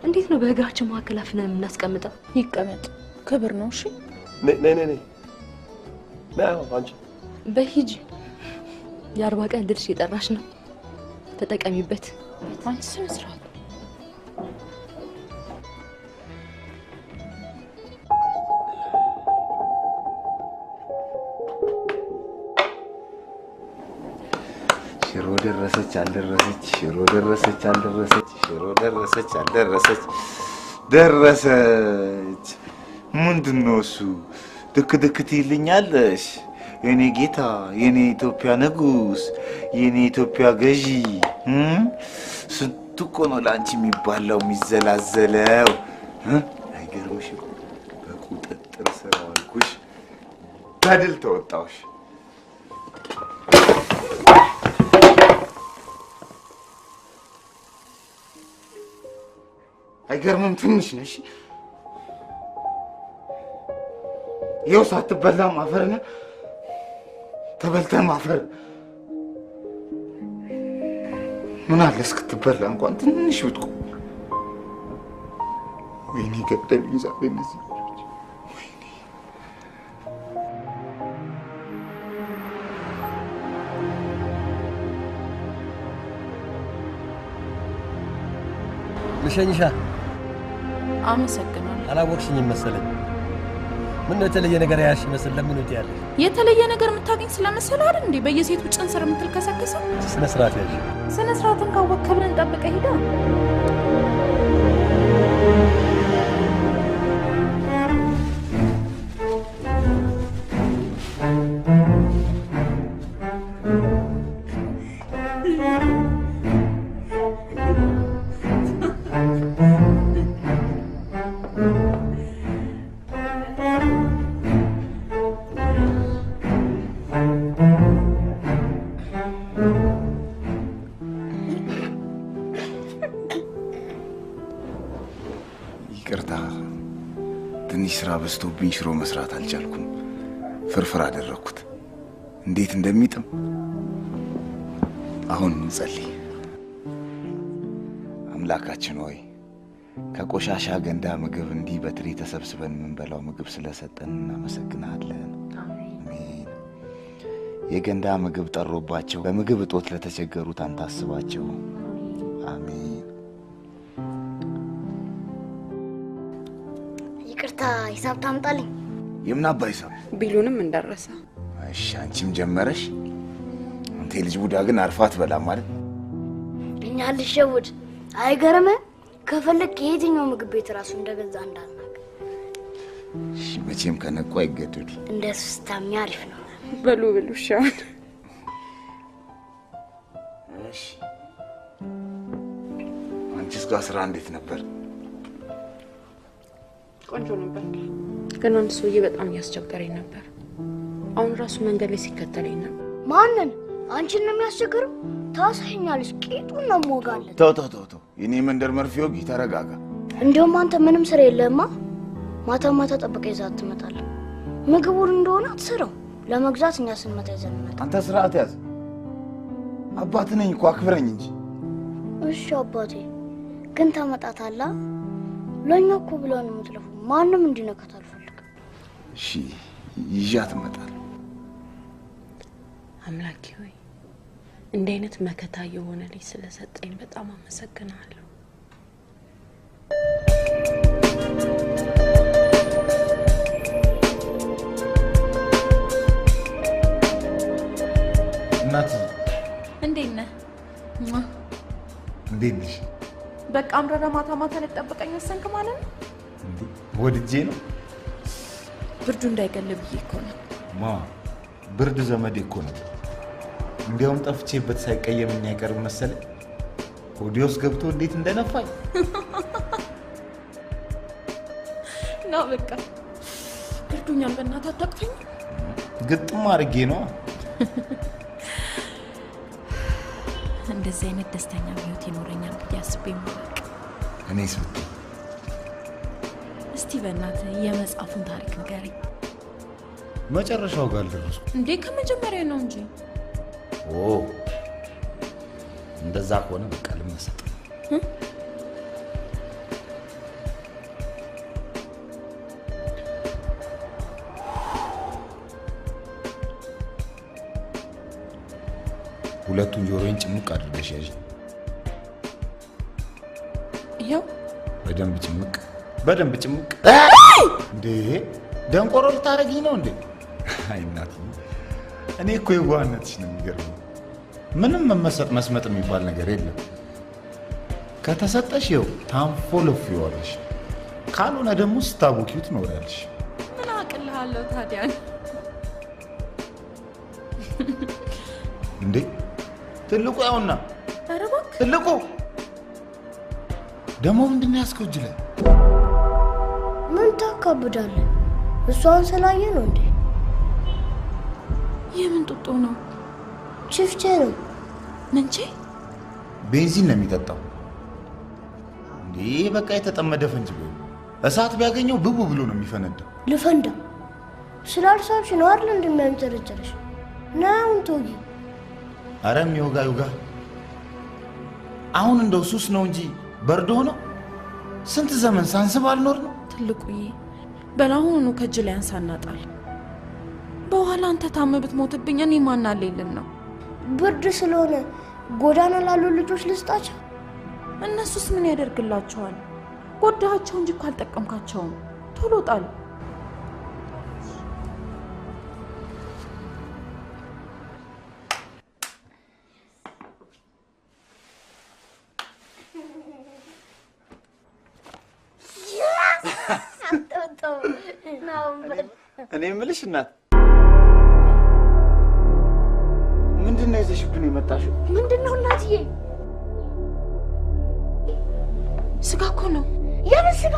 እንዴት ነው በእግራችን መካከል አፍነን የምናስቀምጠው?
ይቀመጥ፣ ክብር ነው። እሺ
ነይ አንቺ
በሂጂ። የ40 ቀን ድርሽ የጠራሽ ነው፣ ተጠቀሚበት።
አንቺ ስነ ስርዓት።
ሽሮ ደረሰች አልደረሰች፣ ሽሮ ደረሰች አልደረሰች፣ ሽሮ ደረሰች አልደረሰች፣ ደረሰች። ምንድነው እሱ? ድክ ድክ ትይልኛለሽ የኔ ጌታ፣ የኔ ኢትዮጵያ ንጉስ፣ የኔ ኢትዮጵያ ገዢ። ስንቱ እኮ ነው ለአንቺ የሚባለው የሚዘላዘለው። አይገርምሽም? በቁጥጥር ስር አዋልኩሽ፣ በድል ተወጣሁሽ። አይገርምም? ትንሽ ነሽ። ይኸው ሳትበላ ማፈር ነህ፣ ተበልተህ ማፈር። ምን አለ እስክትበላ እንኳን ትንሽ ብትቆም። ወይኔ ገደሉኝ ዛሬ እነዚህ ልጆች። ወይኔ
ልሸኝሻ።
አመሰግናለሁ።
አላወቅሽኝም መሰለኝ። ምን የተለየ ነገር ያሽ መስል ለምን ወጥ ያለ
የተለየ ነገር የምታገኝ ስለመሰለ አይደል እንዴ በየሴቱ ጭንስር የምትልከሰከሰው?
ስነ ስርዓት ያሽ
ስነ ስርዓትን ካወቅ ክብርን ጠብቀ ሄዳ።
ይቅርታ፣ ትንሽ ስራ በዝቶብኝ ሽሮ መስራት አልቻልኩም። ፍርፍር አደረኩት። እንዴት እንደሚጥም። አሁን እንጸልይ። አምላካችን ሆይ ከቆሻሻ ገንዳ ምግብ እንዲህ በትሪ ተሰብስበን የምንበላው ምግብ ስለሰጠን እናመሰግናለን። አሜን። የገንዳ ምግብ ጠሮባቸው በምግብ እጦት ለተቸገሩት አንተ አስባቸው። አሜን።
ይቅርታ፣ ሂሳብ ታምጣልኝ።
የምን አባ ሂሳብ?
ቢሉንም እንደረሰ።
እሺ፣ አንቺም ጀመረሽ። አንተ ልጅ ቡዳ ግን አርፋት በላም ማለት
እኛ ልሸውድ አይገርምም? ከፈለክ የትኛው ምግብ ቤት ራሱ እንደገዛ እንዳልናቅ።
እሺ፣ መቼም ከነቁ አይገደዱ።
እንደሱ ስታሚ አሪፍ ነው።
በሉ ብሉ ሻውን።
እሺ፣ አንቺስ ጋር ስራ እንዴት ነበር?
ቆንጆ ነበር። ግን አንድ ሰውዬ በጣም ያስቸገረኝ ነበር። አሁን ራሱ መንገድ ላይ ሲከተለኝ ነበር።
ማንን? አንቺን ነው የሚያስቸግረው? ታሳኛለሽ፣ ቂጡን ነው ሞጋለን።
ተው፣ የኔ መንደር መርፌ ወጊ፣ ተረጋጋ።
እንደውም አንተ ምንም ስራ የለህማ። ማታ ማታ ጠብቀህ ይዘህ ትመጣለህ። ምግቡን እንደሆነ አትሰራው። ለመግዛት እኛ ስንመጣ ይዘን እንመጣለን።
አንተ ስርዓት ያዝ። አባት ነኝ እኮ አክብረኝ እንጂ።
እሺ አባቴ፣ ግን ታመጣታለህ? ለኛ እኮ ብለው ነው የምትለፉ። ማንም እንዲነካት አልፈልግም።
እሺ ይዣት እመጣለሁ።
አምላኬ ሆይ እንዲህ አይነት መከታ የሆነ ልጅ ስለሰጠኝ በጣም አመሰግናለሁ።
እናት
እንዴት ነህ?
እንዴት ነሽ?
በቃ አምረረ ማታ ማታ ልትጠብቀኝ ወሰንክ ማለት ነው?
እንዴ ወድጄ ነው።
ብርዱ እንዳይገለብ ብዬ እኮ ነው።
ማ ብርድ ዘመዴ እኮ ነው። እንዲያውም ጠፍቼበት ሳይቀየመኝ አይቀርም መሰለኝ። ሆዲዮስ ገብቶ እንዴት እንደነፋኝ
ነው። በቃ ብርዱኛል። በእናትህ አታቅፈኝ።
ግጥም አድርጌ ነው።
እንደዚህ አይነት ደስተኛ ህይወት ይኖረኛል ብዬ አስቤ ማለቅ።
እኔ ስልት
እስቲ በእናትህ የመጽሐፉን ታሪክ ንገረኝ።
መጨረሻው ጋር ደረስኩ።
እንዴ ከመጀመሪያ ነው እንጂ።
ኦ እንደዛ ከሆነ በቃ ልመሰጥ። ሁለቱን ጆሮዬን ጭምቅ አድርገሽ ያዥ።
ይኸው
በደንብ ጭምቅ፣ በደንብ ጭምቅ። እንዴ ደንቆሮ ልታረጊኝ ነው እንዴ? አይ እናትዬ፣ እኔ እኮ የዋህነትሽ ነው የሚገርመው። ምንም መመሰጥ መስመጥ የሚባል ነገር የለም። ከተሰጠሽ ይኸው ታንፎለፊዋለሽ፣ ካልሆነ ደግሞ ስታቦኪው ትኖሪያለሽ።
ምን አቅልሃለሁ ታዲያ?
እንዴ ትልቁ ያውና፣
ኧረ እባክህ
ትልቁ ደግሞ ምንድን ነው ያዝከው እጅ ላይ?
ምን ታካብዳለህ? እሷን ስላየ ነው እንዴ?
የምን ጡጦ ነው?
ችፍቼ ነው።
ምንቼ?
ቤንዚን ነው የሚጠጣው። እንዴ በቃ የተጠመደ ፈንጅ ቢሆን እሳት ቢያገኘው ብቡ ብሎ ነው የሚፈነዳው።
ልፈንዳ ስላልሳብሽ ነው አይደል እንደሚያምጨረጨረሽ? ናውን ቶጊ
አረ የሚወጋ ይውጋ። አሁን እንደው ሱስ ነው እንጂ በርዶ ነው። ስንት ዘመን ሳንስብ አልኖር ነው።
ትልቁዬ በላሁኑ ከእጅ ላይ አንሳናጣል። በኋላ አንተ ታመህ ብትሞትብኝ እኔ ማን አለኝልን ነው?
ብርድ ስለሆነ ጎዳና ላሉ ልጆች ልስጣቸው።
እነሱስ ምን ያደርግላቸዋል? ጎዳቸው እንጂ እኮ አልጠቀምካቸውም። ቶሎ ጣል።
እኔ የምልሽ እናት ምንድን ነው ይዘሽብን የመጣሽው?
ምንድን ነው እናትዬ?
ስጋ እኮ ነው።
የምን ስጋ?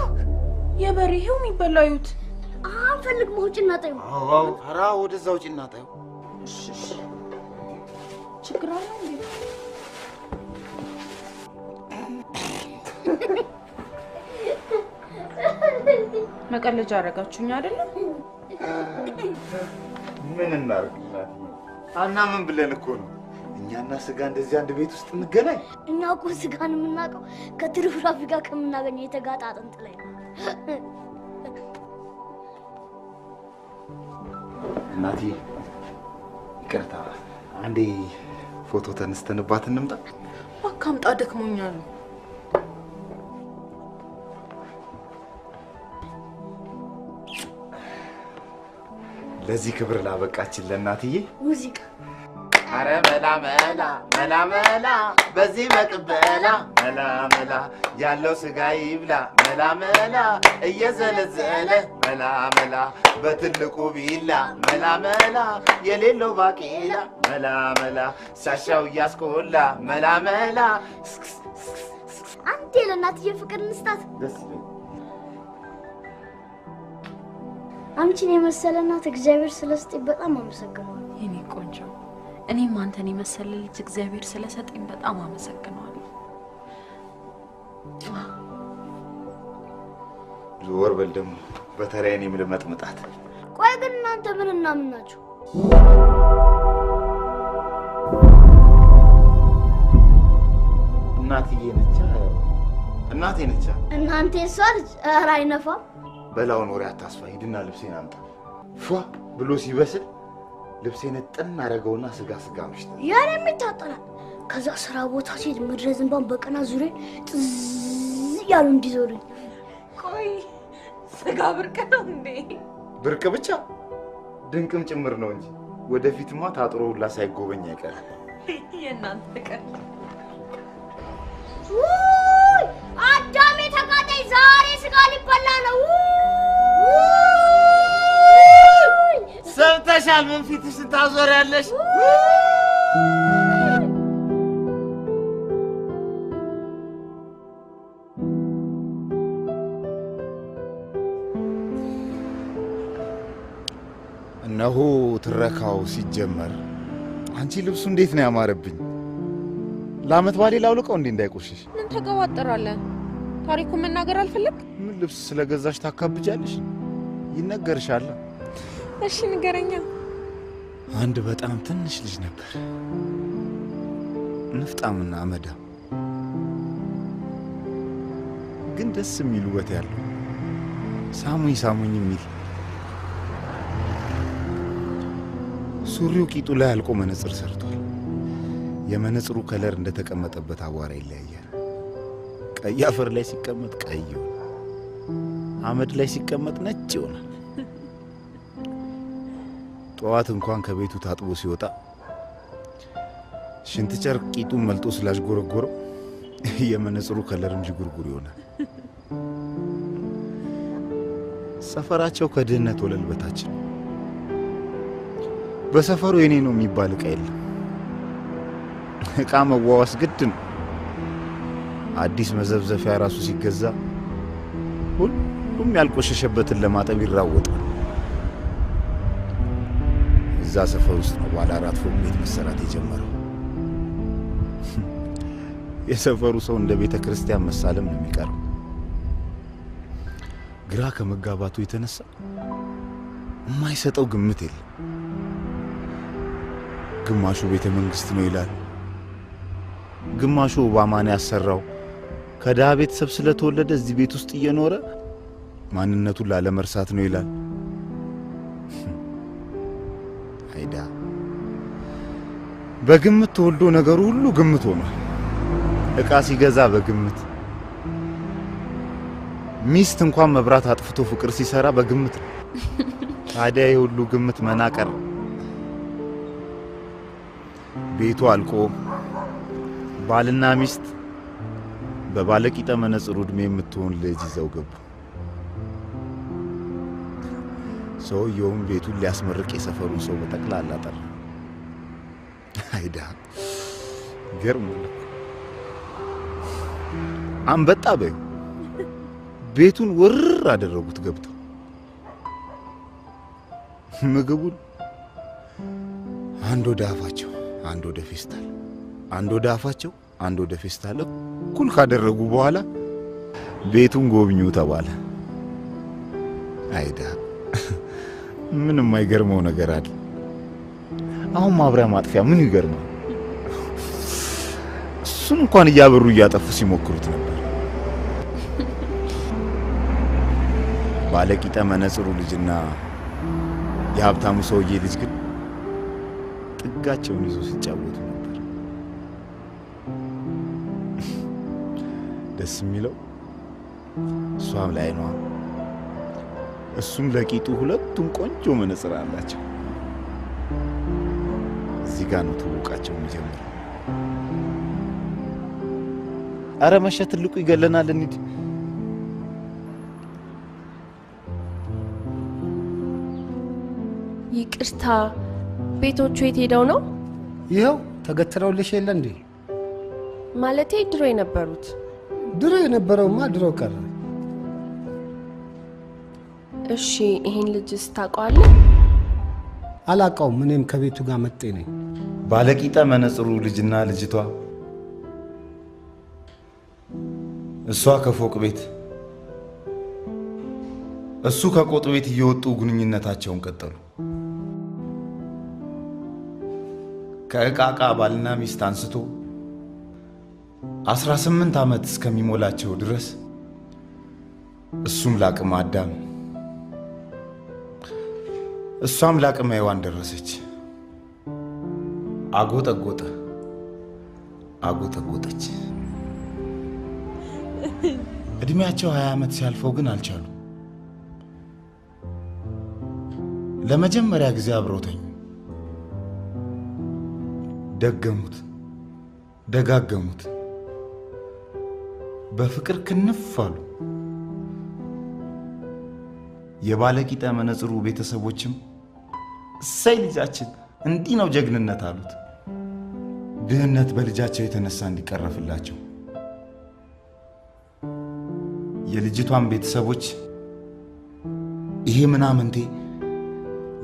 የበሬ ይኸው የሚበላዩት።
አንፈልግም። ውጭና ጣዩ።
አዎ ኧረ ወደዛ ውጭና ጣዩ።
እሺ ችግር አለ እንዴ? መቀለጃ አደረጋችሁኝ አይደለም?
ምን እናርግ እናትዬ? አና ምን ብለን እኮ ነው እኛና ስጋ እንደዚህ አንድ ቤት ውስጥ እንገናኝ?
እና እኮ ስጋን የምናውቀው ከትርፍራፊ ጋር ከምናገኘው የተጋጣ አጥንት ላይ ነው።
እናትዬ ይቅርታ፣ አንዴ ፎቶ ተነስተንባት እንምጣ።
አካምጣ ደክሞኛል።
ለዚህ ክብር ላበቃችን ለእናትዬ
ሙዚቃ
አረ መላ መላ መላ መላ በዚህ መቅበላ መላ መላ ያለው ስጋ ይብላ መላ መላ እየዘለዘለ መላ መላ በትልቁ ቢላ መላ መላ የሌለው ባቄላ መላ መላ ሳሻው እያስቆላ መላ መላ።
አንዴ ለእናትዬ ፍቅር እንስጣት።
ደስ ይለኝ።
አንቺን የመሰለ እናት እግዚአብሔር ስለሰጠኝ በጣም አመሰግናለሁ።
የኔ ቆንጆ፣ እኔም አንተን የመሰለ ልጅ እግዚአብሔር ስለሰጠኝ በጣም አመሰግናለሁ።
ዞር በል ደግሞ በተራዬ እኔም ልመጥምጣት።
ቆይ ግን እናንተ ምን እና ምን ናችሁ?
እናትዬ ነች። እናቴ ነች።
እናንተ እሷል ኧረ አይነፋም።
በላውን ወሬ አታስፋ። ሂድና ልብሴን አምጣ። ፏ ብሎ ሲበስል ልብሴን ጥን አደረገውና ስጋ ምሽት
ያኔ የሚታጠናል። ከዛ ስራ ቦታ ሲሄድ ምድረ ዝንባን በቀና ዙሪያ ጥዝ ያሉ እንዲዞሩኝ።
ቆይ ስጋ ብርቅ ነው እንዴ?
ብርቅ ብቻ ድንቅም ጭምር ነው እንጂ ወደፊትማ ታጥሮ ሁላ ሳይጎበኝ አይቀርም።
የእናንተ ቀን
ውይ አዳሜ ተቃጣይ ዛሬ ስጋ ሊበላ ነው።
ሰምተሻል? ምን ፊትሽን ታዞሪያለሽ? እነሆ ትረካው ሲጀመር። አንቺ ልብሱ እንዴት ነው ያማረብኝ! ለአመት ባሌ ላውልቀው እንዴ እንዳይቆሽሽ።
ምን ተገዋጠራለህ? ታሪኩን መናገር አልፈለግ?
ምን ልብስ ስለገዛሽ ታካብጃለሽ? ይነገርሻል።
እሺ ንገረኛ።
አንድ በጣም ትንሽ ልጅ ነበር፣ ንፍጣምና አመዳ፣ ግን ደስ የሚል ውበት ያለው ሳሙኝ ሳሙኝ የሚል ሱሪው ቂጡ ላይ አልቆ መነጽር ሰርቷል። የመነጽሩ ከለር እንደተቀመጠበት አቧራ ይለያያል። ቀይ አፈር ላይ ሲቀመጥ ቀይ ይሆናል፣ አመድ ላይ ሲቀመጥ ነጭ ይሆናል። ጠዋት እንኳን ከቤቱ ታጥቦ ሲወጣ ሽንት ጨርቅ ቂጡን መልጦ ስላሽጎረጎረው የመነጽሩ ከለርም ዥጉርጉር ይሆናል። ሰፈራቸው ከድህነት ወለል በታች ነው። በሰፈሩ የኔ ነው የሚባል ዕቃ የለም። ዕቃ መዋዋስ ግድ ነው። አዲስ መዘብዘፊያ ራሱ ሲገዛ ሁሉም ያልቆሸሸበትን ለማጠብ ይራወጣል። እዛ ሰፈር ውስጥ ነው ባለ 4 ፎቅ ቤት መሰራት የጀመረው። የሰፈሩ ሰው እንደ ቤተ ክርስቲያን መሳለም ነው የሚቀረው። ግራ ከመጋባቱ የተነሳ የማይሰጠው ግምት የለም። ግማሹ ቤተ መንግስት ነው ይላል፣ ግማሹ ኦባማን ያሰራው ከድሃ ቤተሰብ ስለተወለደ እዚህ ቤት ውስጥ እየኖረ ማንነቱን ላለመርሳት ነው ይላል። አይዳ በግምት ተወልዶ ነገሩ ሁሉ ግምት ሆኗል። ዕቃ ሲገዛ በግምት፣ ሚስት እንኳን መብራት አጥፍቶ ፍቅር ሲሰራ በግምት ነው። ታዲያ የሁሉ ግምት መናቀር። ቤቱ አልቆ ባልና ሚስት በባለቂጠ መነጽሩ ዕድሜ የምትሆን ልጅ ይዘው ገቡ። ሰውየውም ቤቱን ሊያስመርቅ የሰፈሩን ሰው በጠቅላላ ጠራ። አይዳ ገርሞኝ አንበጣ በዩ ቤቱን ወርር አደረጉት ገብተው። ምግቡን አንድ ወደ አፋቸው አንድ ወደ ፌስታል፣ አንድ ወደ አፋቸው አንድ ወደ ፌስታል እኩል ካደረጉ በኋላ ቤቱን ጎብኙ ተባለ። አይዳ ምንም አይገርመው ነገር አለ። አሁን ማብሪያ ማጥፊያ ምን ይገርማል? እሱን እንኳን እያበሩ እያጠፉ ሲሞክሩት ነበር። ባለቂጠ መነጽሩ ልጅና የሀብታሙ ሰውዬ ልጅ ግን ጥጋቸውን ይዞ ሲጫወቱ ነበር። ደስ የሚለው እሷም ላይ ነው፣ እሱም ለቂጡ፣ ሁለቱም ቆንጆ መነጽር አላቸው። እዚህ ጋር ነው ትውቃቸው የሚጀምረው። አረ መሸ፣ ትልቁ ይገለናል፣ እንሂድ።
ይቅርታ፣ ቤቶቹ የት ሄደው ነው?
ይኸው ተገትረውልሽ የለ እንዴ?
ማለቴ ድሮ የነበሩት።
ድሮ የነበረውማ ድሮ ቀረ።
እሺ፣ ይሄን ልጅስ ታውቀዋለህ?
አላውቀውም። እኔም ከቤቱ ጋር መጤ ነኝ።
ባለቂጠ መነጽሩ ልጅና ልጅቷ እሷ ከፎቅ ቤት እሱ ከቆጥ ቤት እየወጡ ግንኙነታቸውን ቀጠሉ። ከዕቃ ዕቃ ባልና ሚስት አንስቶ
18 ዓመት እስከሚሞላቸው ድረስ እሱም ለአቅመ አዳም እሷም ለአቅመ ሔዋን ደረሰች። አጎጠጎጠ አጎጠጎጠች። እድሜያቸው 20 ዓመት ሲያልፈው ግን አልቻሉ። ለመጀመሪያ ጊዜ አብረው ተኙ። ደገሙት፣ ደጋገሙት። በፍቅር ክንፍ አሉ። የባለቂጠ መነጽሩ ቤተሰቦችም እሰይ ልጃችን እንዲህ ነው ጀግንነት አሉት። ድህነት በልጃቸው የተነሳ እንዲቀረፍላቸው። የልጅቷን ቤተሰቦች ይሄ ምናምንቴ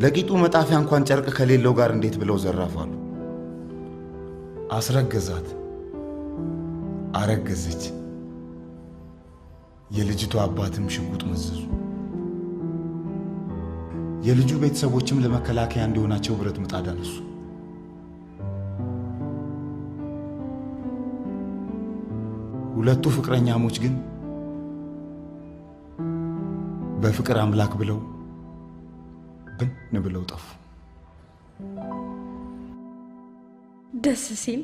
ለቂጡ መጣፊያ እንኳን ጨርቅ ከሌለው ጋር እንዴት ብለው ዘራፋሉ። አስረገዛት፣ አረገዘች። የልጅቷ አባትም ሽጉጥ መዘዙ። የልጁ ቤተሰቦችም ለመከላከያ እንዲሆናቸው ብረት ምጣድ አነሱ። ሁለቱ ፍቅረኛሞች ግን በፍቅር አምላክ ብለው ብን ብለው ጠፉ።
ደስ ሲል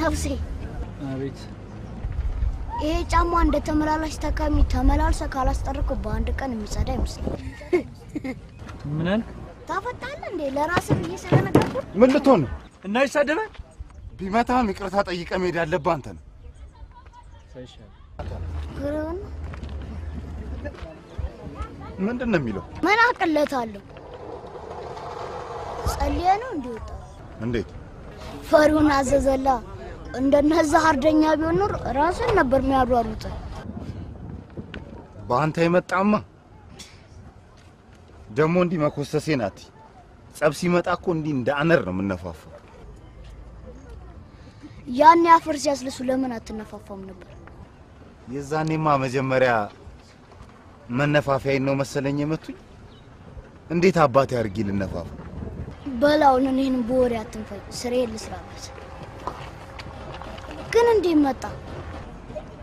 ነፍሴ
አቤት።
ይሄ ጫማ እንደ ተመላላሽ ተካሚ ተመላልሰ ካላስጠርኩ በአንድ ቀን የሚጸዳ ይመስላል።
ምን አልክ?
ታፈጣለህ እንዴ? ለራስህ ብዬ ስለነገርኩ
ምን ልትሆን ነው?
እና ይሳደባል።
ቢመታም ይቅርታ ጠይቀህ መሄድ ያለብህ አንተ ነህ። ምንድን ነው የሚለው?
ምን አቅለታለሁ? ጸልየ ነው እንዲወጣ።
እንዴት?
ፈሪውን አዘዘላ። እንደነዛ አርደኛ ቢሆን ኖር ራስን ነበር የሚያሯሩጥ።
በአንተ የመጣማ ደግሞ እንዲህ መኮሰሴ ናት። ጸብ ሲመጣ እኮ እንዲህ እንደ አነር ነው የምነፋፋው።
ያን አፈር ሲያስልሱ ለምን አትነፋፋም ነበር?
የዛኔማ መጀመሪያ መነፋፊያዬን ነው መሰለኝ የመቱኝ። እንዴት አባቴ አድርጌ ልነፋፋ?
በላውን እኔን በወሬ አትንፈኝ። ስሬን ልስራበት። ግን እንዲህ መጣ።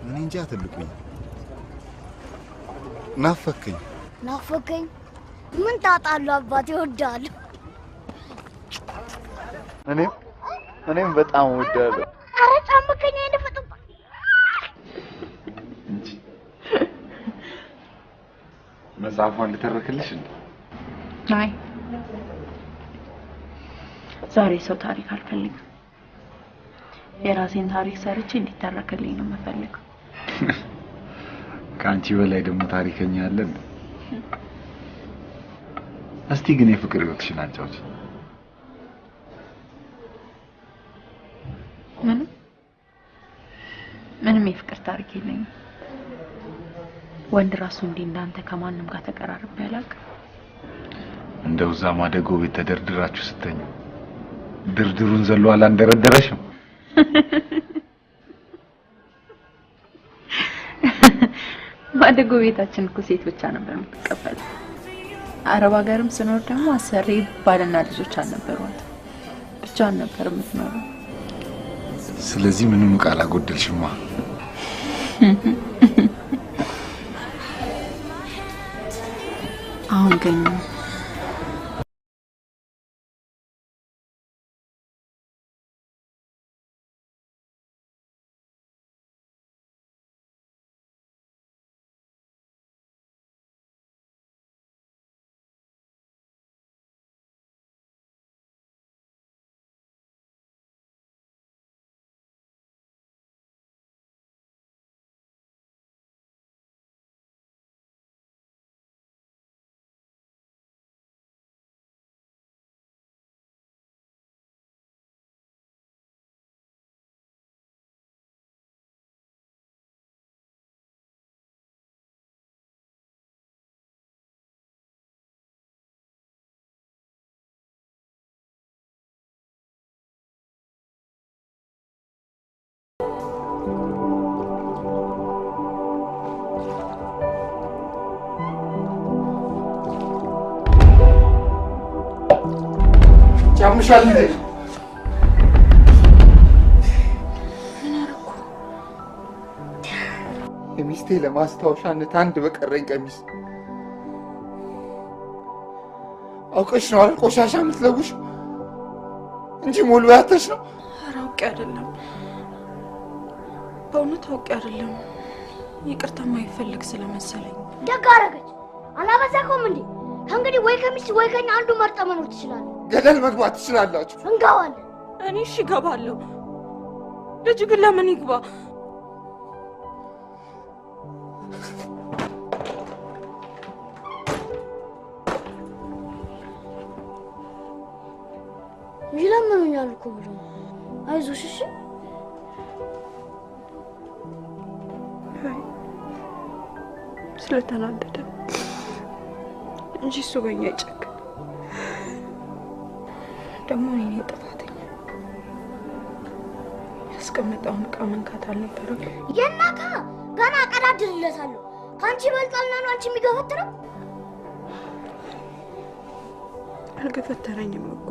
እኔ እንጃ ትልቁኝ። ናፈከኝ
ናፈከኝ። ምን ታጣሉ አባቴ? እወዳለሁ።
እኔም በጣም እወዳለሁ።
ኧረ ጫምከኝ አይነ ፈጥባ
መጽሐፏን ልተረክልሽ እንዴ?
አይ ዛሬ ሰው ታሪክ አልፈልግም። የራሴን ታሪክ ሰርቼ እንዲተረክልኝ ነው የምፈልገው።
ከአንቺ በላይ ደግሞ ታሪከኛ አለ። እስቲ ግን የፍቅር ህይወትሽን አጫውች።
ምንም የፍቅር ታሪክ የለኝም። ወንድ ራሱ እንዲህ እንዳንተ ከማንም ጋር ተቀራርቤ አላውቅም።
እንደው እዛ ማደጎ ቤት ተደርድራችሁ ስተኙ ድርድሩን ዘሎ አላንደረደረሽም?
ማደጎ ቤታችን እኮ ሴት ብቻ ነበር የምትቀበለው። አረብ ሀገርም ስኖር ደግሞ አሰሪ ባልና ልጆች አልነበሯት፣ ብቻዋን ነበር የምትኖረው።
ስለዚህ ምንም ቃል አጎደልሽማ።
አሁን ግን
ያምሻል እንዴ? የሚስቴ ለማስታወሻነት አንድ በቀረኝ ቀሚስ አውቀሽ ነው አይደል ቆሻሻ የምትለውሽ እንጂ ሙሉ ያተሽ ነው።
ኧረ አውቄ አይደለም፣ በእውነት አውቄ አይደለም። ይቅርታ የማይፈልግ ስለመሰለኝ።
ደግ አደረገች። አላበዛከውም እንዴ? ከእንግዲህ ወይ ከሚስት ወይ ከኛ አንዱ መርጠ መኖር ትችላለህ።
ገደል መግባት ትችላላችሁ።
እንገባለን።
እኔ እሺ እገባለሁ። ልጅ ግን ለምን ይግባ?
ይለምኑኛል እኮ ብሎ አይዞሽ እሺ።
ስለተናደደ እንጂ እሱ በኛ አይጨክን። ደግሞ እኔ ነኝ ጥፋተኛ። ያስቀመጠውን ዕቃ መንካት አልነበረም።
የናካ ገና አቀዳድልለታለሁ። ከአንቺ ይበልጣልና ነው አንቺ የሚገፈትረው።
አልገፈተረኝም እኮ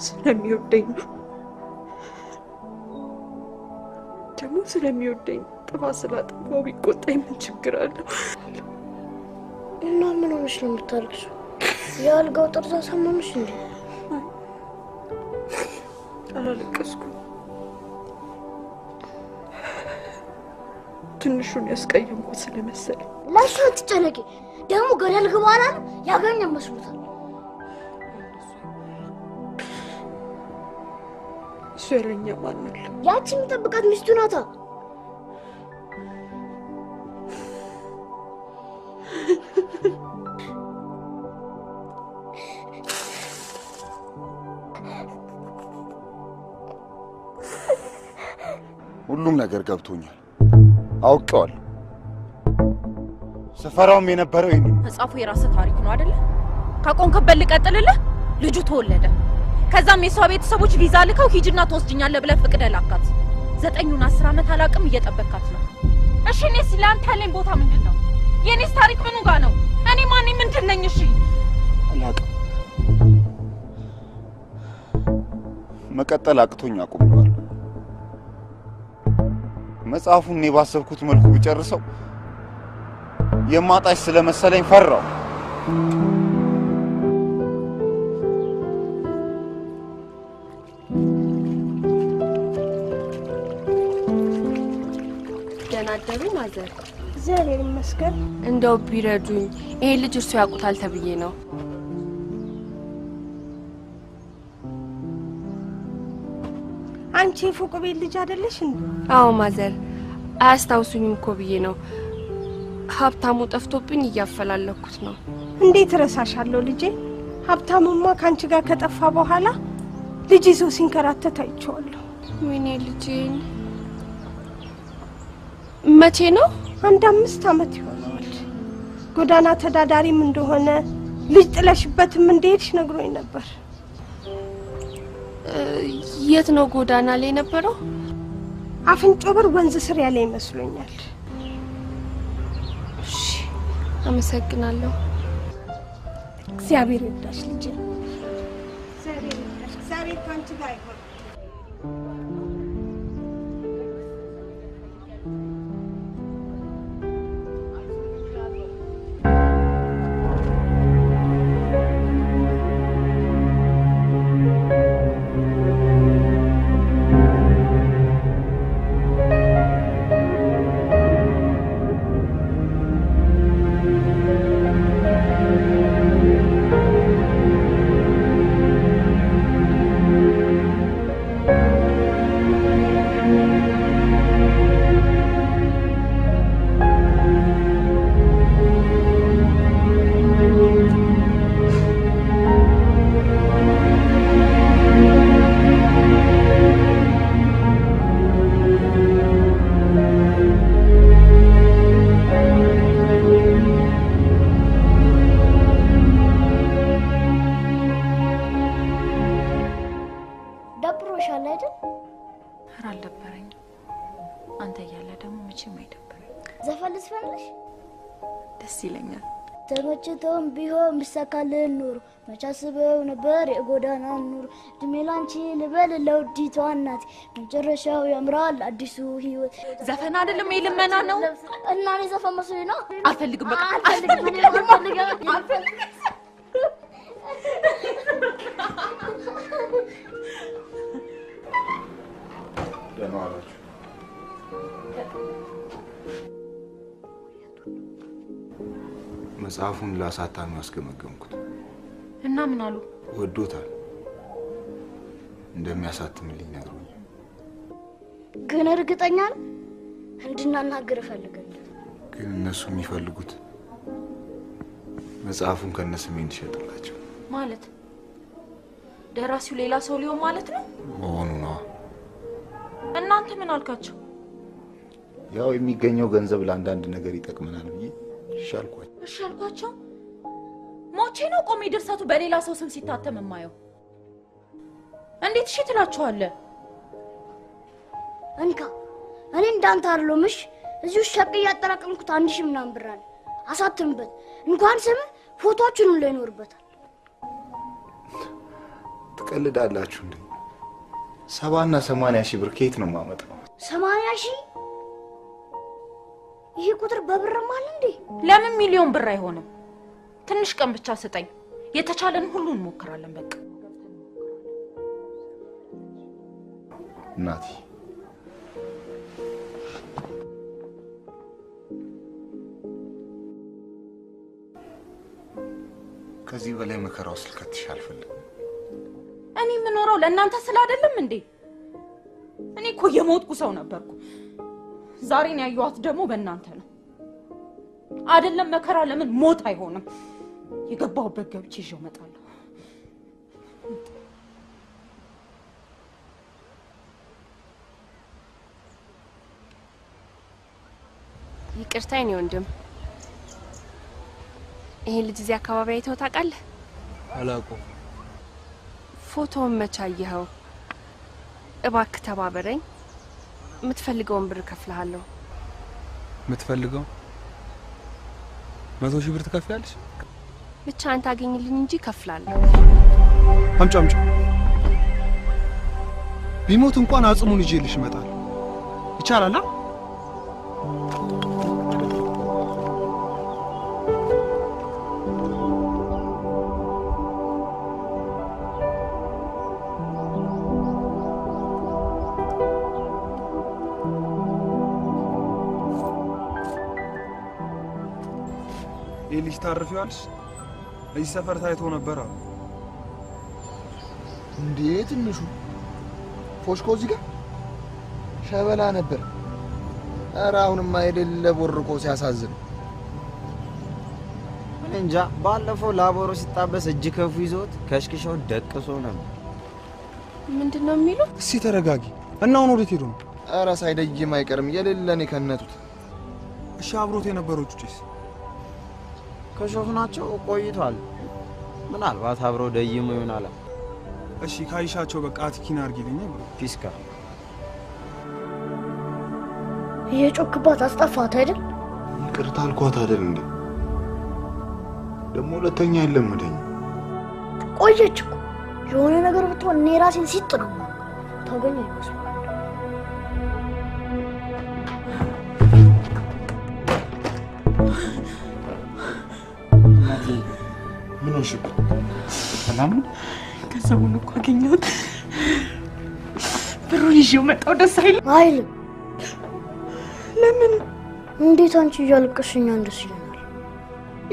ስለሚወደኝ ነው። ደግሞ ስለሚወደኝ ጥፋት ስላጠፋው ቢቆጣኝ ምን ችግር አለው?
እና ምን ሆነሽ ነው የምታለቅሽው? የአልጋው ጥርዛ ሰማምሽ እንዴ?
አላለቀስኩም። ትንሹን ያስቀየምኩት ስለመሰለኝ።
ለእሱ አትጨነቂ። ደግሞ ገደል ግባ አላለም ያገኘ መስሎታል።
እሱ ያለኛ ማን አለ?
ያቺ የሚጠብቃት ሚስቱ ናታ።
ሁሉም ነገር ገብቶኛል፣ አውቄዋለሁ። ሰፈራውም የነበረው ይሄን
መጽሐፉ የራስህ ታሪክ ነው አይደለ? ካቆንክበት ልቀጥልልህ። ልጁ ተወለደ። ከዛም የሷ ቤተሰቦች ቪዛ ልከው ሂጅና ተወስጅኛለህ ብለህ ፍቅደህ ላካት። 9ና 10 ዓመት አላቅም እየጠበካት ነው። እሺ እኔስ ለአንተ ያለኝ ቦታ ምንድነው? የኔስ ታሪክ ምኑ ጋር ነው? እኔ ማን ምንድን ነኝ? እሺ
አላቅም። መቀጠል አቅቶኝ አቁሜዋለሁ። መጽሐፉን እኔ ባሰብኩት መልኩ ብጨርሰው የማጣሽ ስለመሰለኝ ፈራው።
ደህና አደሩ ማዘር?
እግዚአብሔር ይመስገን።
እንደው ቢረዱኝ፣ ይሄ ልጅ እርሱ ያውቁታል ተብዬ ነው።
አንቺ የፎቅ ቤት ልጅ አይደለሽ እንዴ?
አዎ ማዘር፣ አያስታውሱኝም እኮ ብዬ ነው። ሀብታሙ ጠፍቶብኝ እያፈላለኩት ነው።
እንዴት ረሳሻለሁ ልጄ? ሀብታሙማ ካንቺ ጋር ከጠፋ በኋላ ልጅ ይዞ ሲንከራተት አይቼዋለሁ።
ወይኔ ልጄን። መቼ ነው?
5 ዓመት ይሆነዋል። ጎዳና ተዳዳሪም እንደሆነ ልጅ ጥለሽበትም እንደሄድሽ ነግሮኝ ነበር።
የት ነው ጎዳና ላይ ነበረው?
አፍንጮ በር ወንዝ ስር ያለ ይመስሎኛል።
እሺ አመሰግናለሁ።
እግዚአብሔር ይርዳሽ ልጄ። እግዚአብሔር ይርዳሽ። እግዚአብሔር ካንቺ ጋር ይሁን።
ደብሮሻል አይደል?
ኧረ አልደበረኝም። አንተ እያለ ደግሞ መቼም አይደበረኝ።
ዘፈን ልስፈንልሽ?
ደስ ይለኛል።
ተመችቶም ቢሆን ቢሳካልን ኑሮ መቻስበው ነበር የጎዳና ኑሮ እድሜ ላንቺ ልበል ለውዲቷ እናቴ መጨረሻው ያምራል አዲሱ ህይወት
ዘፈን አይደለም የልመና ነው
እና እኔ ዘፈን መስሎኝ ነው
አልፈልግም በቃ
አልፈልግም
ደህና ዋላችሁ። መጽሐፉን ላሳታሚው አስገመገምኩት
እና ምን አሉ?
ወዶታል። እንደሚያሳትምልኝ ነግሮኛል።
ግን እርግጠኛ ነኝ እንድናናገር እፈልጋለሁ።
ግን እነሱ የሚፈልጉት መጽሐፉን ከነስሜ እንዲሸጥላቸው
ማለት ደራሲው ሌላ ሰው ሊሆን ማለት ነው
መሆኑ ነው።
እናንተ ምን አልካቸው?
ያው የሚገኘው ገንዘብ ለአንዳንድ ነገር ይጠቅመናል ብዬ
እሻልኳቸው። ሞቼ ነው ቆሜ ድርሰቱ በሌላ ሰው ስም ሲታተም የማየው። እንዴት እሺ ትላችኋለህ?
እንካ እኔ እንዳንተ አይደለሁምሽ። እዚሁ ሸቅ ያጠራቀምኩት 1000 ምናምን ብር አለ። አሳትምበት። እንኳን ስም ፎቶአችሁን ሁሉ ይኖርበታል።
ትቀልዳላችሁ እንዴ? 70 እና 80 ሺህ ብር ከየት ነው የማመጣው?
80 ሺህ? ይሄ ቁጥር በብርም አለ እንዴ?
ለምን ሚሊዮን ብር አይሆንም? ትንሽ ቀን ብቻ ስጠኝ። የተቻለን ሁሉ እንሞክራለን በቃ።
እናቴ ከዚህ በላይ መከራ ውስጥ ልከትሽ አልፈልግም።
እኔ የምኖረው ለእናንተ ስለ አይደለም እንዴ? እኔ እኮ የሞትኩ ሰው ነበርኩ። ዛሬን ያየኋት ደግሞ በእናንተ ነው። አይደለም መከራ ለምን ሞት አይሆንም? የገባሁበት ገብቼ ይዤው እመጣለሁ።
ይቅርታ የኔ ወንድም፣ ይሄ ልጅ እዚህ አካባቢ አይተው ታውቃለህ?
አላውቀውም።
ፎቶውን መቼ አየኸው? እባክህ ተባበረኝ። የምትፈልገውን ብር እከፍልሃለሁ።
የምትፈልገው 100,000 ብር ትከፍያለሽ?
ብቻ አንተ አገኝልኝ እንጂ እከፍላለሁ።
አምጪ። ቢሞት እንኳን አጽሙን ይዤልሽ እመጣለሁ። ይቻላል?
ልጅ ታርፊዋለሽ? እዚህ ሰፈር ታይቶ ነበር አሉ።
እንዴ ትንሹ ፎሽኮ እዚህ ጋር ሸበላ ነበር። ኧረ አሁንማ የሌለ ቦርቆ ሲያሳዝን።
እንጃ ባለፈው ላቦሮ ሲጣበስ እጅ ከፉ ይዞት ከሽክሾ ደቅሶ ነበር።
ምንድነው የሚሉት?
እስቲ ተረጋጊ። እና አሁን ወዴት ሄዱ ነው?
ኧረ ሳይደይም አይቀርም የሌለን የከነቱት።
እሺ አብሮት የነበረው ጩጬስ?
ከሾፍ ናቸው ቆይቷል። ምናልባት አብረው ደይሞ ይሆናል።
እሺ ካይሻቸው በቃ አትኪና አርጊልኝ ብሎ
ፒስካ
የጮክባት አስጠፋት አይደል?
ይቅርታ አልኳት አይደል እንዴ? ደግሞ ሁለተኛ አይለመደኝ።
ቆየች እኮ የሆነ ነገር ብትሆን እኔ ራሴን ሲጥ ነው ታገኘ ይመስል
ምን ሆንሽ? ሰላም ነው?
ከሰሙን እኮ አገኘሁት። ብሩን ይዤው መጣሁ። ደስ
አይልም።
ለምን?
እንዴት አንቺ እያለቀስሽ እንደስ ይላል?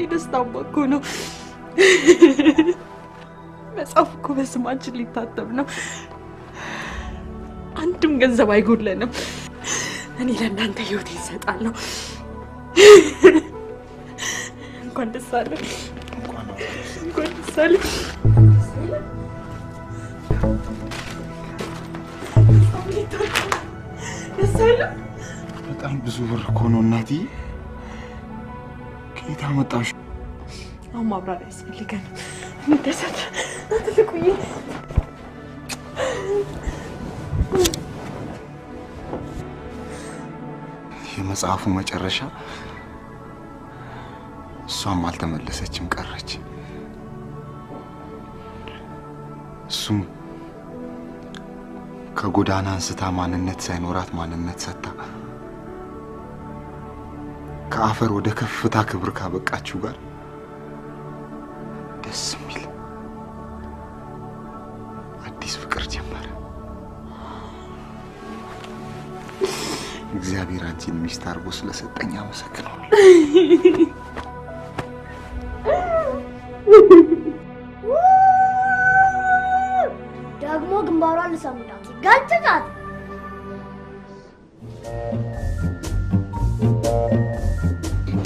የደስታ እኮ ነው። መጽሐፉ እኮ በስማችን ሊታተም ነው። አንድም ገንዘብ አይጎድለንም። እኔ ለእናንተ ህይወት ይሰጣለሁ። እንኳን ደስ አለህ። እንኳን ደስ አለህ።
በጣም ብዙ ብር እኮ ነው እናትዬ። ከየት አመጣሽ?
አሁን ማብራሪያ ያስፈልገናል። እንደሰት አትልቁኝ።
የመጽሐፉ መጨረሻ
እሷም አልተመለሰችም ቀረች። እሱም ከጎዳና አንስታ ማንነት ሳይኖራት ማንነት ሰጣ ከአፈር ወደ ከፍታ ክብር ካበቃችሁ ጋር ደስ የሚል አዲስ ፍቅር ጀመረ። እግዚአብሔር አንቺን ሚስት አድርጎ ስለሰጠኝ አመሰግናለሁ።
ደግሞ ግንባሯን ልሰምዳት ጋጭታት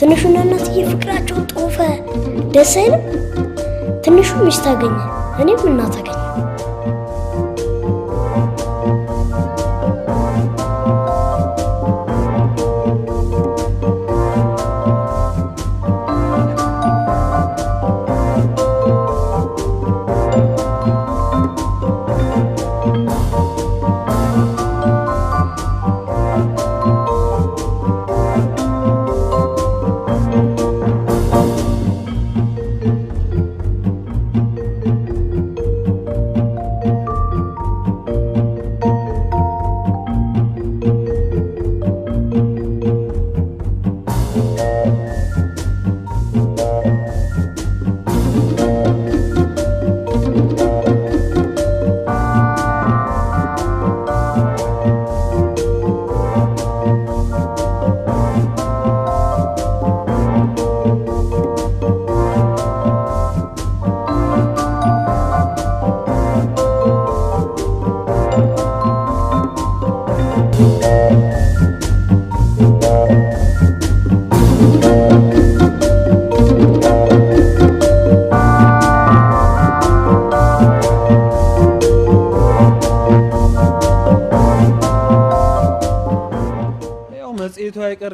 ትንሹና እናትዬ ፍቅራቸው ጦፈ። ደስ አይልም? ትንሹ ሚስት አገኘ፣ እኔም እናት አገኘ።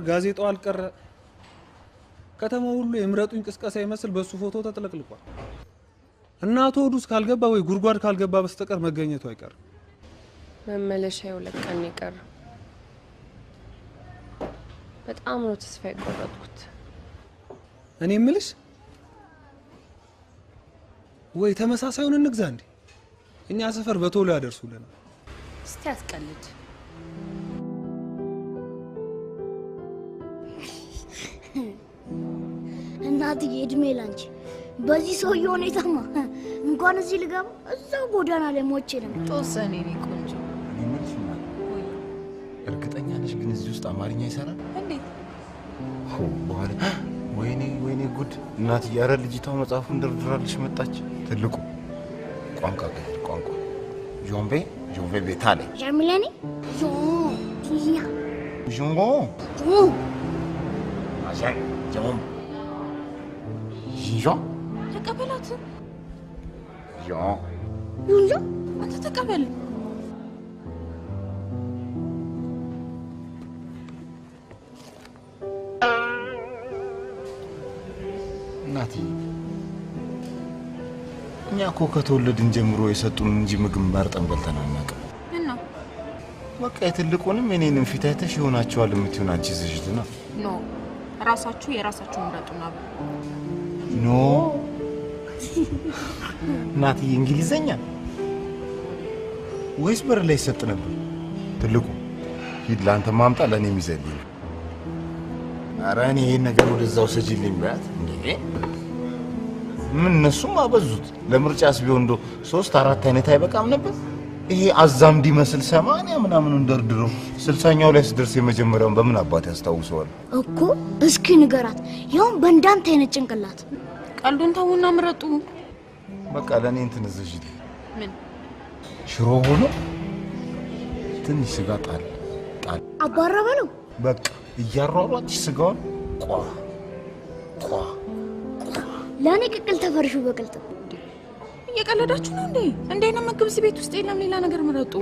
ጋዜጣው አልቀረ ከተማው ሁሉ የምረጡኝ ቅስቀሳ ይመስል በሱ ፎቶ ተጥለቅልቋል። እናቱ ወዱስ ካልገባ ወይ ጉርጓድ ካልገባ በስተቀር መገኘቱ አይቀርም።
መመለሻው ለቀን ይቀር። በጣም ነው ተስፋ የቆረጥኩት።
እኔ የምልሽ ወይ ተመሳሳዩን እንግዛ እንዴ? እኛ ሰፈር በቶሎ ያደርሱልናል።
እስቲ አስቀልድ።
እናትዬ እድሜ ላንቺ። በዚህ ሰውዬ ሁኔታማ እንኳን እዚህ ልገባ እዛው ጎዳና ላይ ሞቼ ነው።
ተወሰነ እኔ ቆንጆ።
እኔ መልስ እርግጠኛ ነሽ ግን እዚህ ውስጥ አማርኛ ይሰራል?
እንዴት?
በኋላ ወይኔ ጉድ! እናትዬ ኧረ ልጅቷ መጽሐፉን ደርድራልሽ መጣች። ትልቁ ቋንቋ ጆምቤ ቤታሌ
ጀሚላኒ
ጆንጎ አጃይ ጆም ጂጆ
ተቀበላት።
ጆንጆ
አንተ ተቀበል።
እናትዬ እኛ እኮ ከተወለድን ጀምሮ የሰጡን እንጂ ምግብ መርጠን በልተን አናውቅም።
እና
በቃ የትልቁንም የኔንም ፊት አይተሽ ይሆናቸዋል የምትሆን አንቺ ዝጅትና
ኖ ራሳችሁ የራሳችሁን ምረጡና
ኖ እናትዬ እንግሊዘኛ ወይስ በር ላይ ይሰጥ ነበር? ትልቁ ሂድ ለአንተ ማምጣ ለእኔ የሚዘልኝ። ኧረ እኔ ይሄን ነገር ወደዛው ሰጂልኝ በያት እንዴ! ምን እነሱም አበዙት። ለምርጫስ ቢሆን እንደው 3-4 አይነት አይበቃም ነበር? ይሄ አዛምዲ መስል 80 ምናምን ደርድረው 60ኛው ላይ ስደርስ የመጀመሪያውን በምን አባት ያስታውሰዋል
እኮ። እስኪ ንገራት፣ ያው በእንዳንተ አይነት ጭንቅላት።
ቀልዱን ተውና ምረጡ።
በቃ ለኔ እንትን እዘዥልኝ።
ምን
ሽሮ ሆኖ ትንሽ ስጋ ጣል
አባራ በለው።
በቃ እያሯሯች ስጋውን ቋ
ለኔ ቅቅል ተፈርሹ በቅልጥ።
እየቀለዳችሁ ነው እንዴ? እንዴና ምግብ እዚህ ቤት ውስጥ የለም። ሌላ ነገር ምረጡ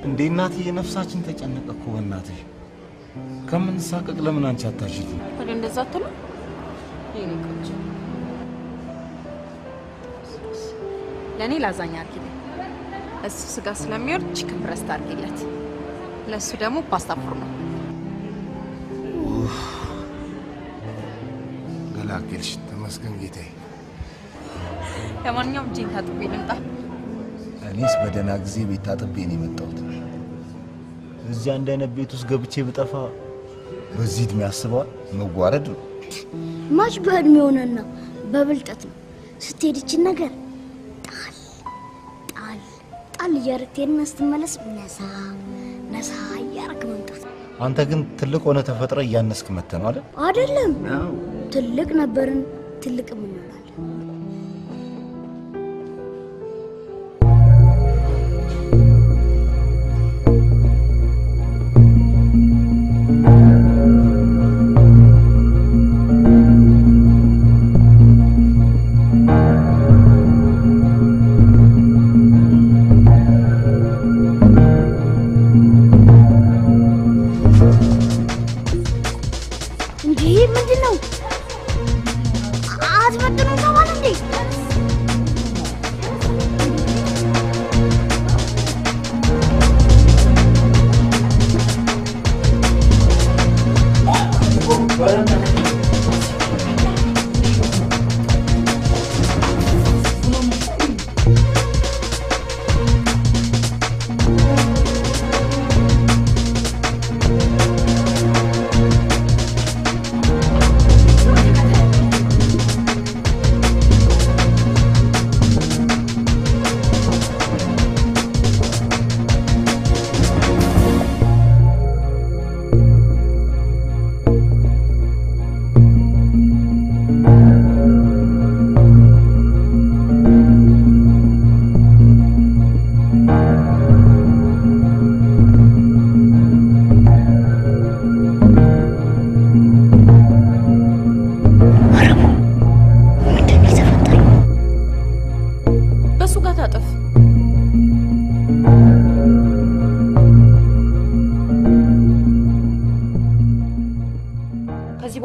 እንዴ! እናትዬ ነፍሳችን ተጨነቀ እኮ በእናትሽ። ከምንሳቀቅ ለምን አንቺ አታሽት?
ወደ እንደዛ አትሉ። የኔ ቆንጆ ለኔ ላዛኛ አርጊልኝ። እሱ ስጋ ስለሚወድ ቺክን ብረስት አርጊለት። ለሱ ደግሞ ፓስታ ፎርኖ።
ገላገልሽ። ይመስገን ጌታዬ።
ለማንኛውም እጄን ታጥቤ ልምጣ።
እኔስ በደህና ጊዜ ቤት ታጥቤ ነው የመጣሁት። እዚህ አንድ አይነት ቤት ውስጥ ገብቼ ብጠፋ በዚህ እድሜ አስበዋል መዋረድ ነው።
ማች በእድሜ ሆነና በብልጠት ነው ስትሄድ ይችን ነገር ጣል እያረግቴና ስትመለስ ነሳ እያረግ መምጣት።
አንተ ግን ትልቅ ሆነ ተፈጥረ እያነስክ መተህ ነው አይደል?
አይደለም ትልቅ ነበርን ትልቅ እንሆናለን።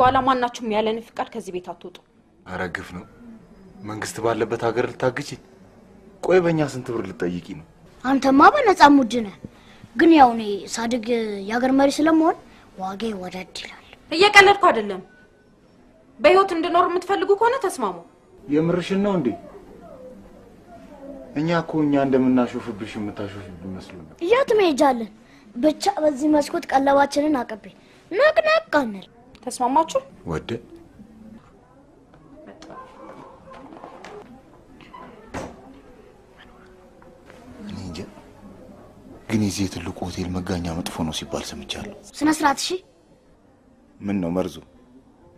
በኋላ ማናችሁም ያለን ፍቃድ ከዚህ ቤት አትወጡ።
አረግፍ ነው መንግስት ባለበት ሀገር ልታግጪ? ቆይ በእኛ ስንት ብር ልጠይቂ ነው?
አንተማ በነፃ ሙድ ነህ። ግን ያው እኔ ሳድግ የሀገር መሪ ስለመሆን ዋጋዬ ወደድ ይላል።
እየቀለድኩ አይደለም። በህይወት እንድኖር የምትፈልጉ ከሆነ ተስማሙ።
የምርሽን ነው እንዴ? እኛ እኮ እንደምናሾፍብሽ የምታሾፍብን መስሎን።
የት መሄጃለን? ብቻ በዚህ መስኮት ቀለባችንን አቀቤ ነቅነቅ አንል።
ተስማማችሁ?
ወደ እኔ እንጃ። ግን የዚህ ትልቁ ሆቴል መጋኛ መጥፎ ነው ሲባል ሰምቻለሁ።
ስነ ስርዓት። እሺ
ምን ነው መርዙ?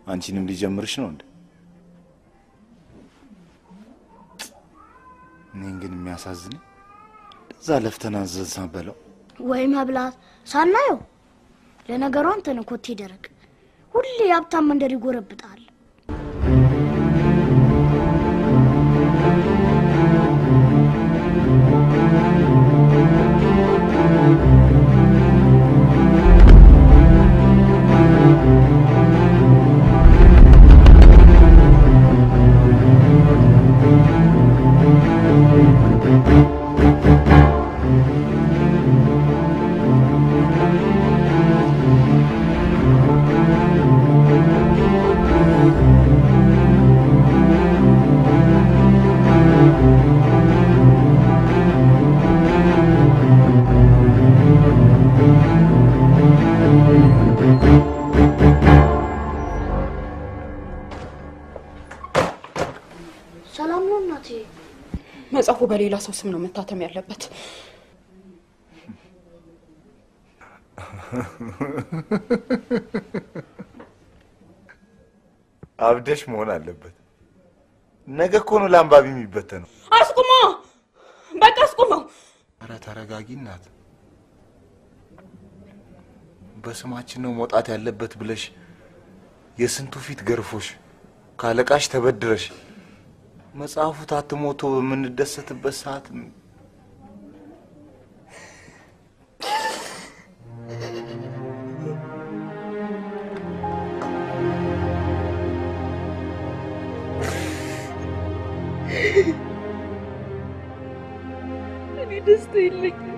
አንቺንም ሊጀምርሽ ነው እንዴ? እኔን ግን የሚያሳዝነኝ እዛ ለፍተና ዘዛን በለው
ወይ መብላት ሳናየው። ለነገሩ አንተ ነው ኮቴ ደረቅ ሁሌ ሀብታም መንደር ይጎረብጣል። ሰላም ነው እናቴ?
መጽሐፉ በሌላ ሰው ስም ነው መታተም ያለበት።
አብደሽ መሆን አለበት። ነገ እኮ ነው ለአንባቢ የሚበተነው።
አስቁሞ! በቃ አስቁመው።
ኧረ ተረጋጊ እናት። በስማችን ነው መውጣት ያለበት ብለሽ የስንቱ ፊት ገርፎሽ ካለቃሽ ተበድረሽ መጽሐፉ ታትሞቶ በምንደሰትበት ሰዓት
እኔ ደስታ የለኝም።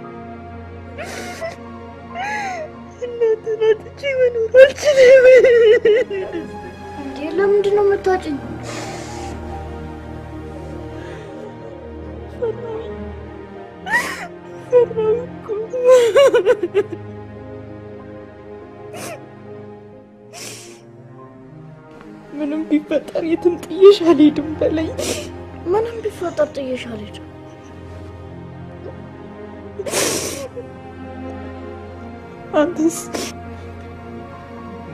እናቴን አጥቼ መኖር አልችልም።
እንዴ ለምንድን ነው የምትዋጪኝ?
ምንም ቢፈጠር የትም ጥዬሽ አልሄድም በለኝ።
ምንም ቢፈጠር ጥዬሽ አልሄድም።
አንተስ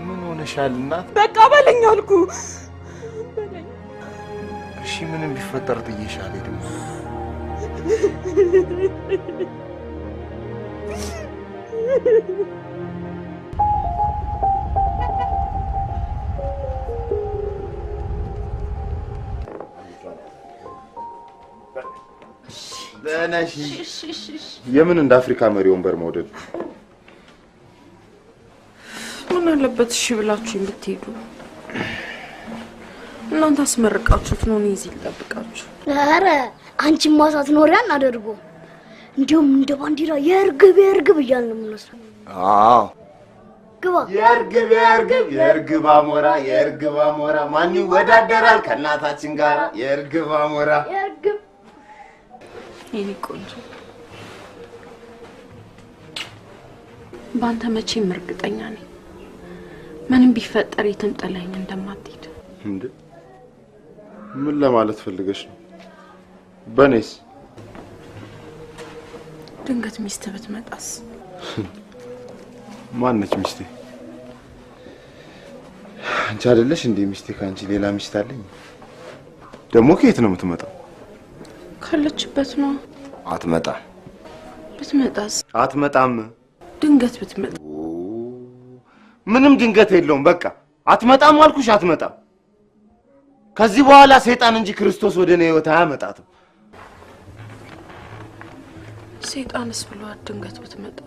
ምን ሆነሻል እናት?
በቃ በለኝ አልኩ። በለኝ።
እሺ ምንም ቢፈጠር ጥዬሽ አልሄድም። ለነሽ የምን እንደ አፍሪካ መሪ ወንበር መውደድ
ምን አለበት እሺ ብላችሁ ብትሄዱ? እናንተ አስመርቃችሁት ነው እኔ እዚህ ልጠብቃችሁ።
ኧረ አንቺማ ሳትኖሪያን አደርጎ እንዲሁም እንደ ባንዲራ የእርግብ እያልን ነው የምንወስደው።
አዎ
ግባ
የእርግብ አሞራ ማን ይወዳደራል ከእናታችን ጋር? የእርግብ አሞራ
የኔ ቆንጆ በአንተ መቼም እርግጠኛ ነኝ ምንም ቢፈጠር የትም ጥለኸኝ እንደማትሄድ።
እንዴ ምን ለማለት ፈልገሽ ነው? በኔስ
ድንገት ሚስት ብትመጣስ?
ማን ነች ሚስቴ? አንቺ አይደለሽ እንዴ ሚስቴ? ካንቺ ሌላ ሚስት አለኝ? ደግሞ ከየት ነው የምትመጣው?
ካለችበት ነው።
አትመጣም።
ብትመጣስ?
አትመጣም።
ድንገት ብትመጣ?
ምንም ድንገት የለውም። በቃ አትመጣም አልኩሽ፣ አትመጣም። ከዚህ በኋላ ሰይጣን እንጂ ክርስቶስ ወደ እኔ ህይወት አያመጣትም።
ሰይጣንስ ብሏት ድንገት ብትመጣ?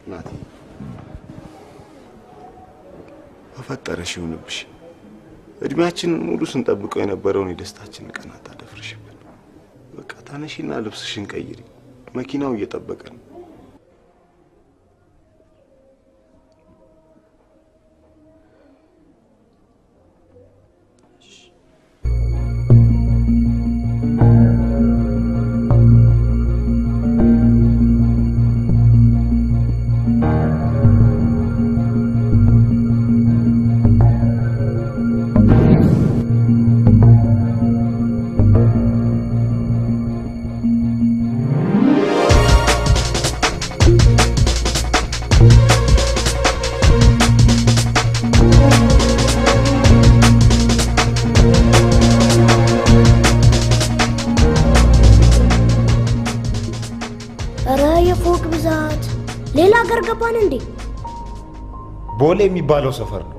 ናቲ በፈጠረሽ ይሁንብሽ። እድሜያችንን ሙሉ ስንጠብቀው የነበረውን የደስታችንን ቀን አታደፍርሽብን። በቃ ታነሺና ልብስሽን ቀይሪ። መኪናው እየጠበቀ ነው።
ገባን እንዴ?
ቦሌ የሚባለው ሰፈር ነው።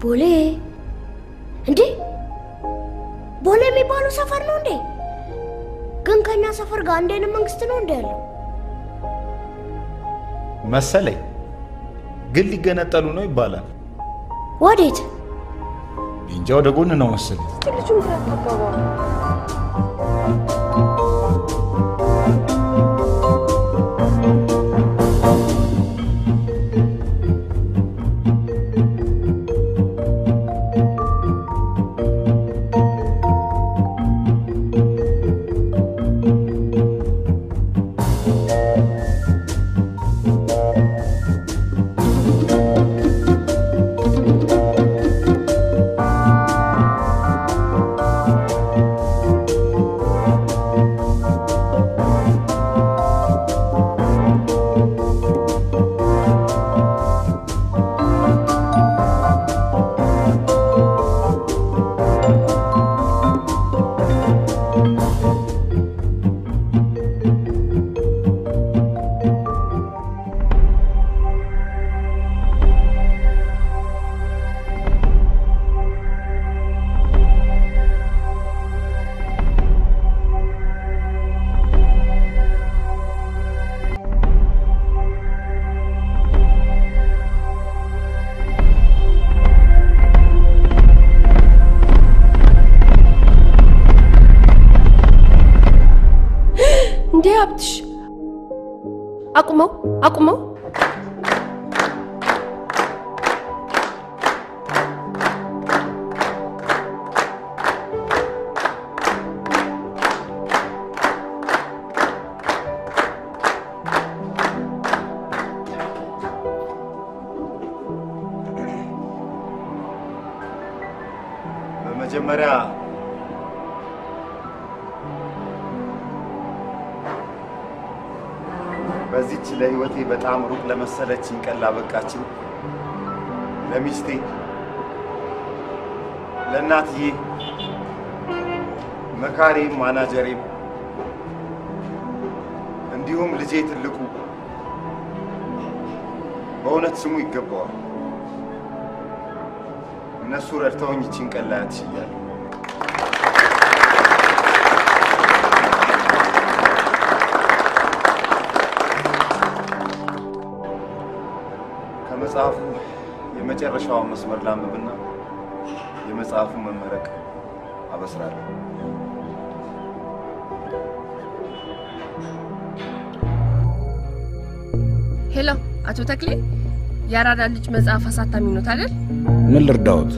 ቦሌ እንዴ? ቦሌ የሚባለው ሰፈር ነው እንዴ? ግን ከኛ ሰፈር ጋር አንድ አይነት መንግስት ነው እንዴ ያለው?
መሰለኝ። ግን ሊገነጠሉ ነው ይባላል።
ወዴት?
እንጃ ወደ ጎን ነው መሰለኝ።
ልጁን ከአባባ
አቁመው
በመጀመሪያ በዚች ለህይወቴ በጣም ሩቅ ለመሰለችኝ ቀን ላበቃችኝ ለሚስቴ፣ ለእናትዬ፣ መካሬም ማናጀሬም እንዲሁም ልጄ ትልቁ በእውነት ስሙ ይገባዋል። እነሱ ረድተውኝ ይህችን ቀን ላያት ችያለሁ። ከመጽሐፉ የመጨረሻውን መስመር ላንብብና የመጽሐፉ መመረቅ አበስራለሁ።
ሄሎ፣ አቶ ተክሌ የአራዳ ልጅ መጽሐፍ አሳታሚ ኖት አይደል?
ምን ልርዳዎት?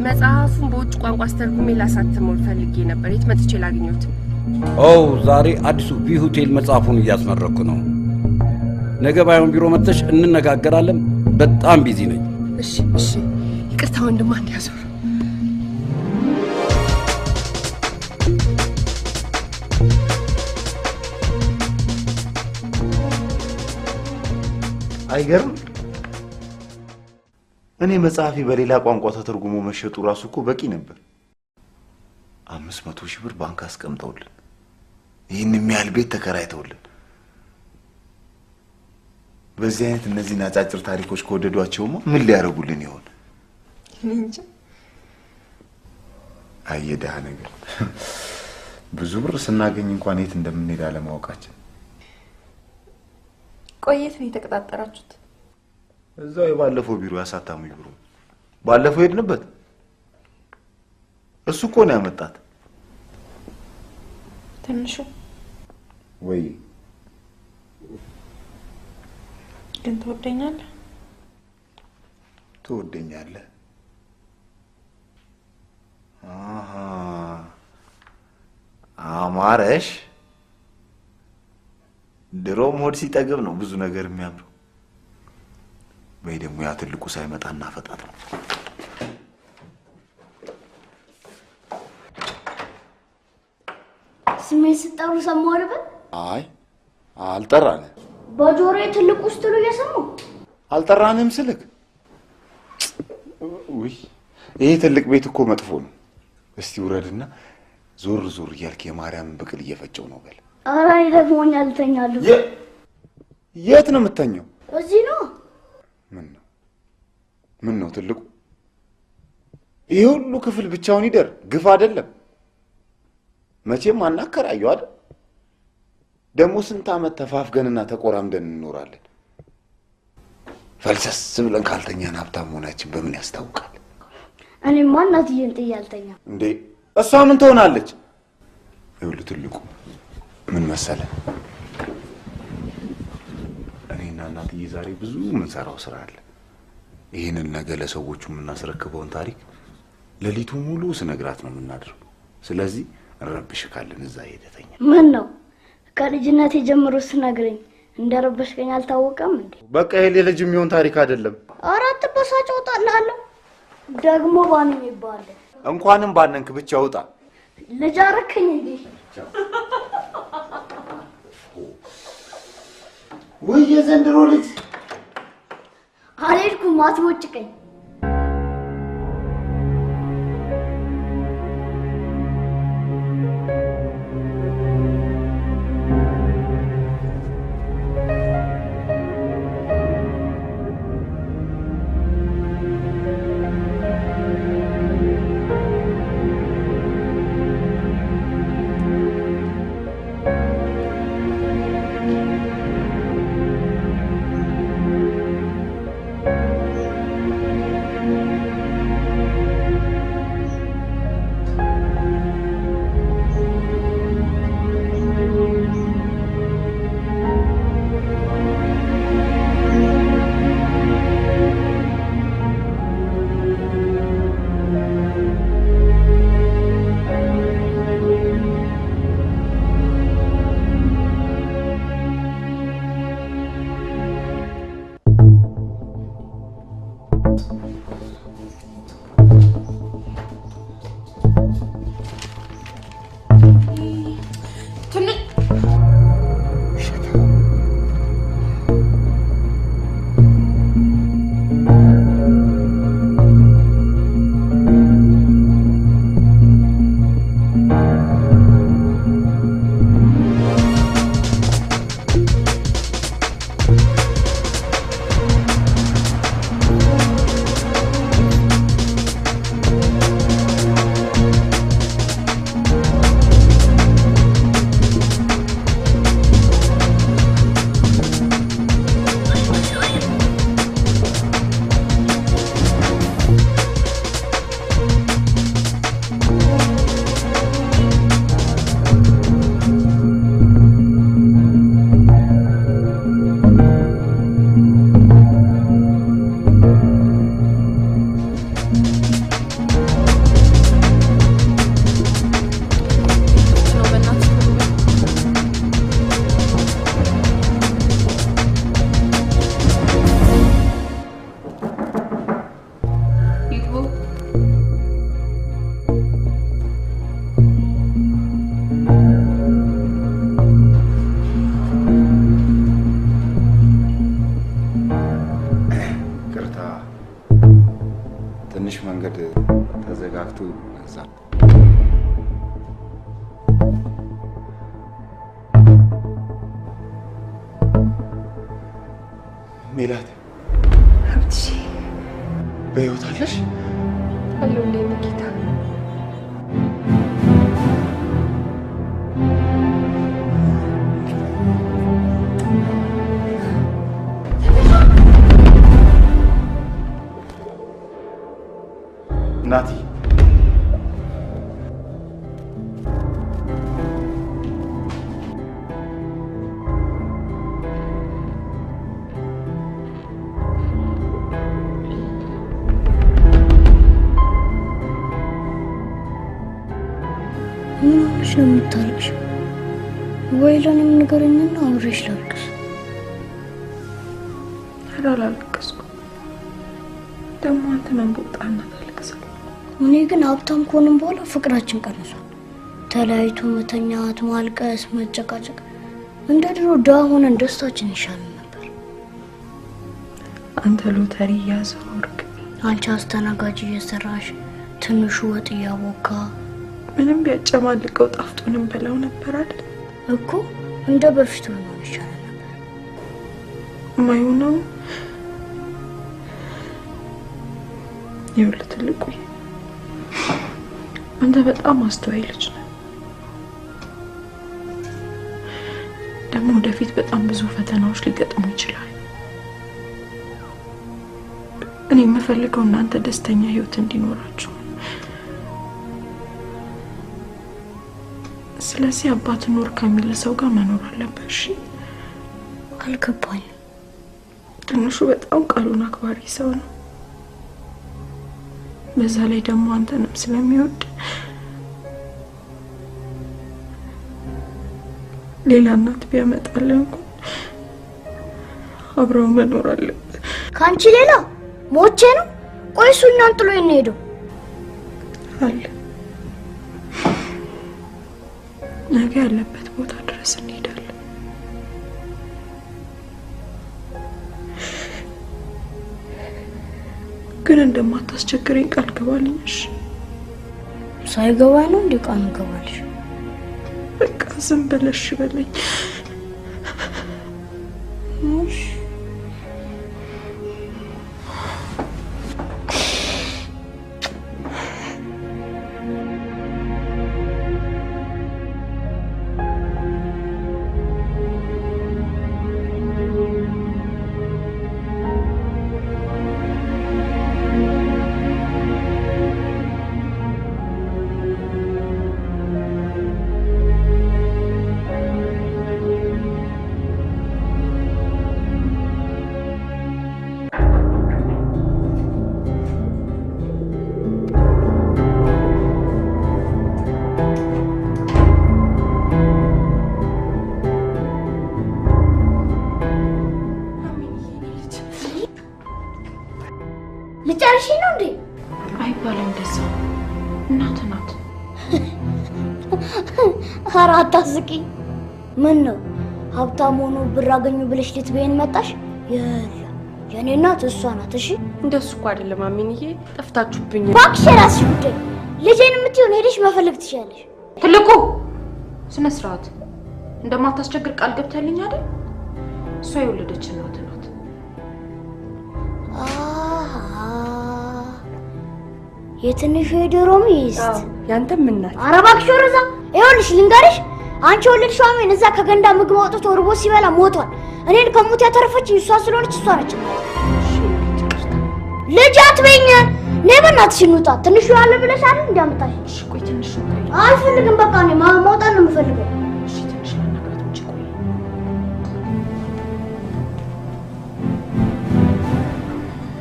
መጽሐፉን በውጭ ቋንቋ አስተርጉሜ ላሳትመው ፈልጌ ነበር። የት መጥቼ ላግኘዎት?
ዛሬ አዲሱ ቪ ሆቴል መጽሐፉን እያስመረኩ ነው። ነገ ባይሆን ቢሮ መጥተሽ እንነጋገራለን። በጣም ቢዚ ነኝ።
እሺ፣ እሺ። ይቅርታ ወንድም፣ አንድ ያዞር።
አይገርም? እኔ መጽሐፊ በሌላ ቋንቋ ተተርጉሞ መሸጡ ራሱ እኮ በቂ ነበር። 500 ሺህ ብር ባንክ አስቀምጠውልን ይህን የሚያህል ቤት ተከራይተውልን በዚህ አይነት እነዚህን አጫጭር ታሪኮች ከወደዷቸውማ ምን ሊያደርጉልን ይሆን?
እንጂ
አየዳህ ነገር ብዙ ብር ስናገኝ እንኳን የት እንደምንሄድ አለማወቃችን።
ቆየት ነው የተቀጣጠራችሁት?
እዛው የባለፈው ቢሮ ያሳታሙ ቢሮ ባለፈው ሄድንበት። እሱ እኮ ነው ያመጣት።
ትንሹ
ወይ
ግን ትወደኛለህ?
ትወደኛለህ? አሃ አማረሽ። ድሮም ሆድ ሲጠግብ ነው ብዙ ነገር የሚያምረው። ወይ ደግሞ ያ ትልቁ ሳይመጣና ፈጣጥ ነው።
ስሜን ስጠሩ ሰማሁ ልበል?
አይ አልጠራንም።
በጆሮዬ ትልቁ ስትሉ እየሰማሁ
አልጠራንም ስልክ። ውይ ይሄ ትልቅ ቤት እኮ መጥፎ ነው። እስቲ ውረድና ዞር ዞር እያልክ የማርያምን ብቅል እየፈጨው ነው በል።
ኧረ እኔ ደክሞኛል እተኛለሁ።
የት ነው የምተኛው?
እዚህ ነው።
ምን ነው ትልቁ? ይሄ ሁሉ ክፍል ብቻውን ይደር ግፍ አይደለም? መቼም አናከራየው አይደል? ደግሞ ስንት ዓመት ተፋፍገንና ተቆራምደን እንኖራለን። ፈልሰስ ብለን ካልተኛን ሀብታም መሆናችን በምን ያስታውቃል?
እኔማ እናትዬን ጥዬ አልተኛም።
እንዴ እሷ ምን ትሆናለች? ይኸውልህ ትልቁ ምን መሰለህ፣ እኔና እናትዬ ዛሬ ብዙ የምንሰራው ስራ አለ። ይህንን ነገ ለሰዎቹ የምናስረክበውን ታሪክ ሌሊቱ ሙሉ ስነግራት ነው የምናድረው። ስለዚህ እንረብሽካለን። እዛ ሄደተኛ
ምን ነው ከልጅነቴ ጀምሮ ስነግረኝ እንደረበሽከኝ አልታወቀም እንዴ?
በቃ ይሄ ለልጅ የሚሆን ታሪክ አይደለም።
ኧረ አትበሳጭ፣ እወጣልሃለሁ። ደግሞ ባንኝ ይባላል።
እንኳንም ባነንክ ብቻ ውጣ።
ልጅ አደረከኝ እንዴ?
ወይ የዘንድሮ ልጅ
አልሄድኩም፣ አትቦጭቀኝ።
ተረጋግቶ እዛ ሜላት
ሀብትሽ
በሕይወት አለሽ?
አለሁልህ ጌታ።
ናቲ
ምን ሆነሽ ነው የምታለቅሽው? ወይ ለእኔም ንገረኝና አብሬሽ ላልቅስ።
ኧረ አላለቀስኩም። ደግሞ አንተ ምን ቦጣና ታለቅሳለህ?
እኔ ግን ሀብታም ከሆንም በኋላ ፍቅራችን ቀንሷል። ተለያይቶ መተኛት፣ ማልቀስ፣ መጨቃጨቅ። እንደ ድሮ ድሃ ሆነን ደስታችን ይሻለን ነበር።
አንተ ሎተሪ እያዞርክ፣
አንቺ አስተናጋጅ እየሰራሽ፣ ትንሹ ወጥ እያቦካ
ምንም ቢያጨማልቀው ጣፍጦንም በላው ነበር አይደል
እኮ። እንደ በፊቱ ነው ይሻላል ነበር።
ማይሆነው ይኸውልህ ትልቁ አንተ በጣም አስተዋይ ልጅ ነህ። ደግሞ ወደፊት በጣም ብዙ ፈተናዎች ሊገጥሙ ይችላል። እኔ የምፈልገው እናንተ ደስተኛ ህይወት እንዲኖራችሁ። ስለዚህ አባት ኖር ከሚል ሰው ጋር መኖር አለበት። እሺ?
አልገባኝም።
ትንሹ በጣም ቃሉን አክባሪ ሰው ነው። በዛ ላይ ደግሞ አንተንም ስለሚወድ ሌላ እናት ቢያመጣልህ እንኳን አብረው መኖር አለበት።
ከአንቺ ሌላ ሞቼ ነው? ቆይ እሱ እኛን ጥሎ እንሄደው
አለ። ነገ ያለበት ቦታ ድረስ እንሄዳለን። ግን እንደማታስቸግረኝ ቃል ገባልኝ። እሺ?
ሳይገባ ነው እንዴ ቃል ገባልሽ?
በቃ ዝም ብለሽ በለኝ።
እሺ ልጨርሽ ነው እንዴ?
አይባልም እንደዛ። እናት ናት።
ኧረ አታስቂኝ። ምን ነው ሀብታም ሆኖ ብር አገኙ ብለሽ ልትበይን መጣሽ? የኔ እናት እሷ ናት። እሺ
እንደሱ እኮ አይደለም አሚንዬ፣ ጠፍታችሁብኝ።
እባክሽ የራስሽ ጉዳይ። ልጄን የምትይውን ሄደሽ መፈለግ ትችያለሽ።
ትልቁ ስነ ስርዓት። እንደማታስቸግር ቃል ገብታልኝ አይደል? እሷ የወለደች እናት ናት።
የትንሹ የዶሮ ሚስት
ያንተም እናት።
ኧረ እባክሽ ወረዛ። ይኸውልሽ ልንገርሽ፣ አንቺ የወለድሽው አሜን እዛ ከገንዳ ምግብ አውጥቶ እርቦ ሲበላ ሞቷል። እኔን ከሞት ያተረፈችኝ እሷ ስለሆነች እሷ ነች። ልጅ አትበይኝ። ነይ በእናትሽ እንውጣ። ትንሹ ያለ ብለሽ አይደል እንዲያመጣሽ?
እሺ ቆይ ትንሽ ነው።
አልፈልግም። በቃ እኔ መውጣት ነው የምፈልገው።
እሺ ትንሽ ለነገራት እንጂ ቆይ።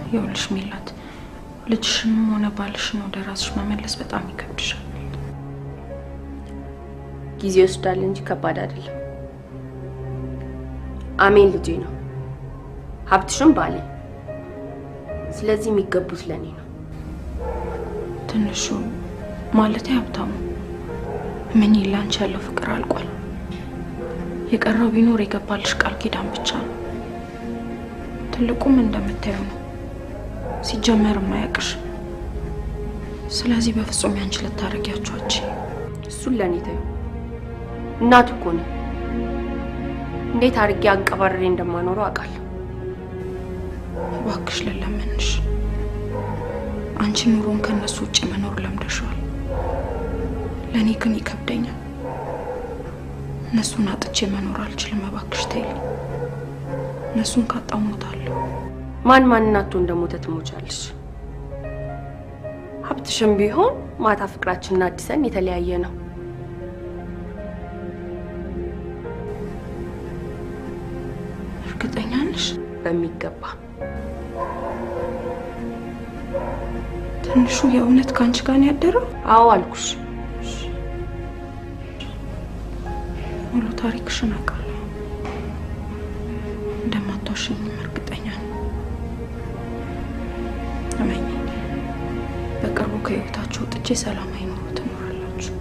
ይኸውልሽ ሜላት፣ ልጅሽንም ሆነ ባልሽን ወደ ራስሽ መመለስ በጣም ይከብድሻል።
ጊዜ ይወስዳል እንጂ ከባድ አይደለም። አሜን ልጄ ነው፣ ሀብትሽም ባሌ። ስለዚህ የሚገቡት ለኔ ነው።
ትንሹ ማለት ሀብታሙ ምን ይላንቺ ያለው ፍቅር አልቋል። የቀረው ቢኖር የገባልሽ ቃል ኪዳን ብቻ ነው። ትልቁም እንደምታየው ነው። ሲጀመር ማያቅሽ ስለዚህ በፍጹም ያንቺ ልታረጊያቸዋች
እሱን ለኔ ተይው። እናቱ እኮ ነኝ። እንዴት አድርጌ አንቀባረሬ እንደማኖረው አውቃለሁ።
እባክሽ ልለምንሽ፣ አንቺ ኑሮን ከነሱ ውጭ መኖር ለምደሻል። ለኔ ግን ይከብደኛል። እነሱን አጥቼ መኖር አልችልም። እባክሽ ተይኝ። እነሱን ካጣሁ እሞታለሁ።
ማን እናቱ እንደሞተ ትሞቻለሽ። ሀብትሽም ቢሆን ማታ ፍቅራችንን አድሰን የተለያየ ነው።
እርግጠኛ ነሽ?
በሚገባ።
ትንሹ የእውነት ካንቺ ጋር ነው ያደረው?
አዎ አልኩሽ።
ሙሉ ታሪክሽን አውቃለሁ። እንደማትዋሽኝም እርግጠኛ ነኝ። እመኚኝ፣ በቅርቡ ከህይወታችሁ ወጥቼ ሰላማዊ ኑሮ ትኖራላችሁ።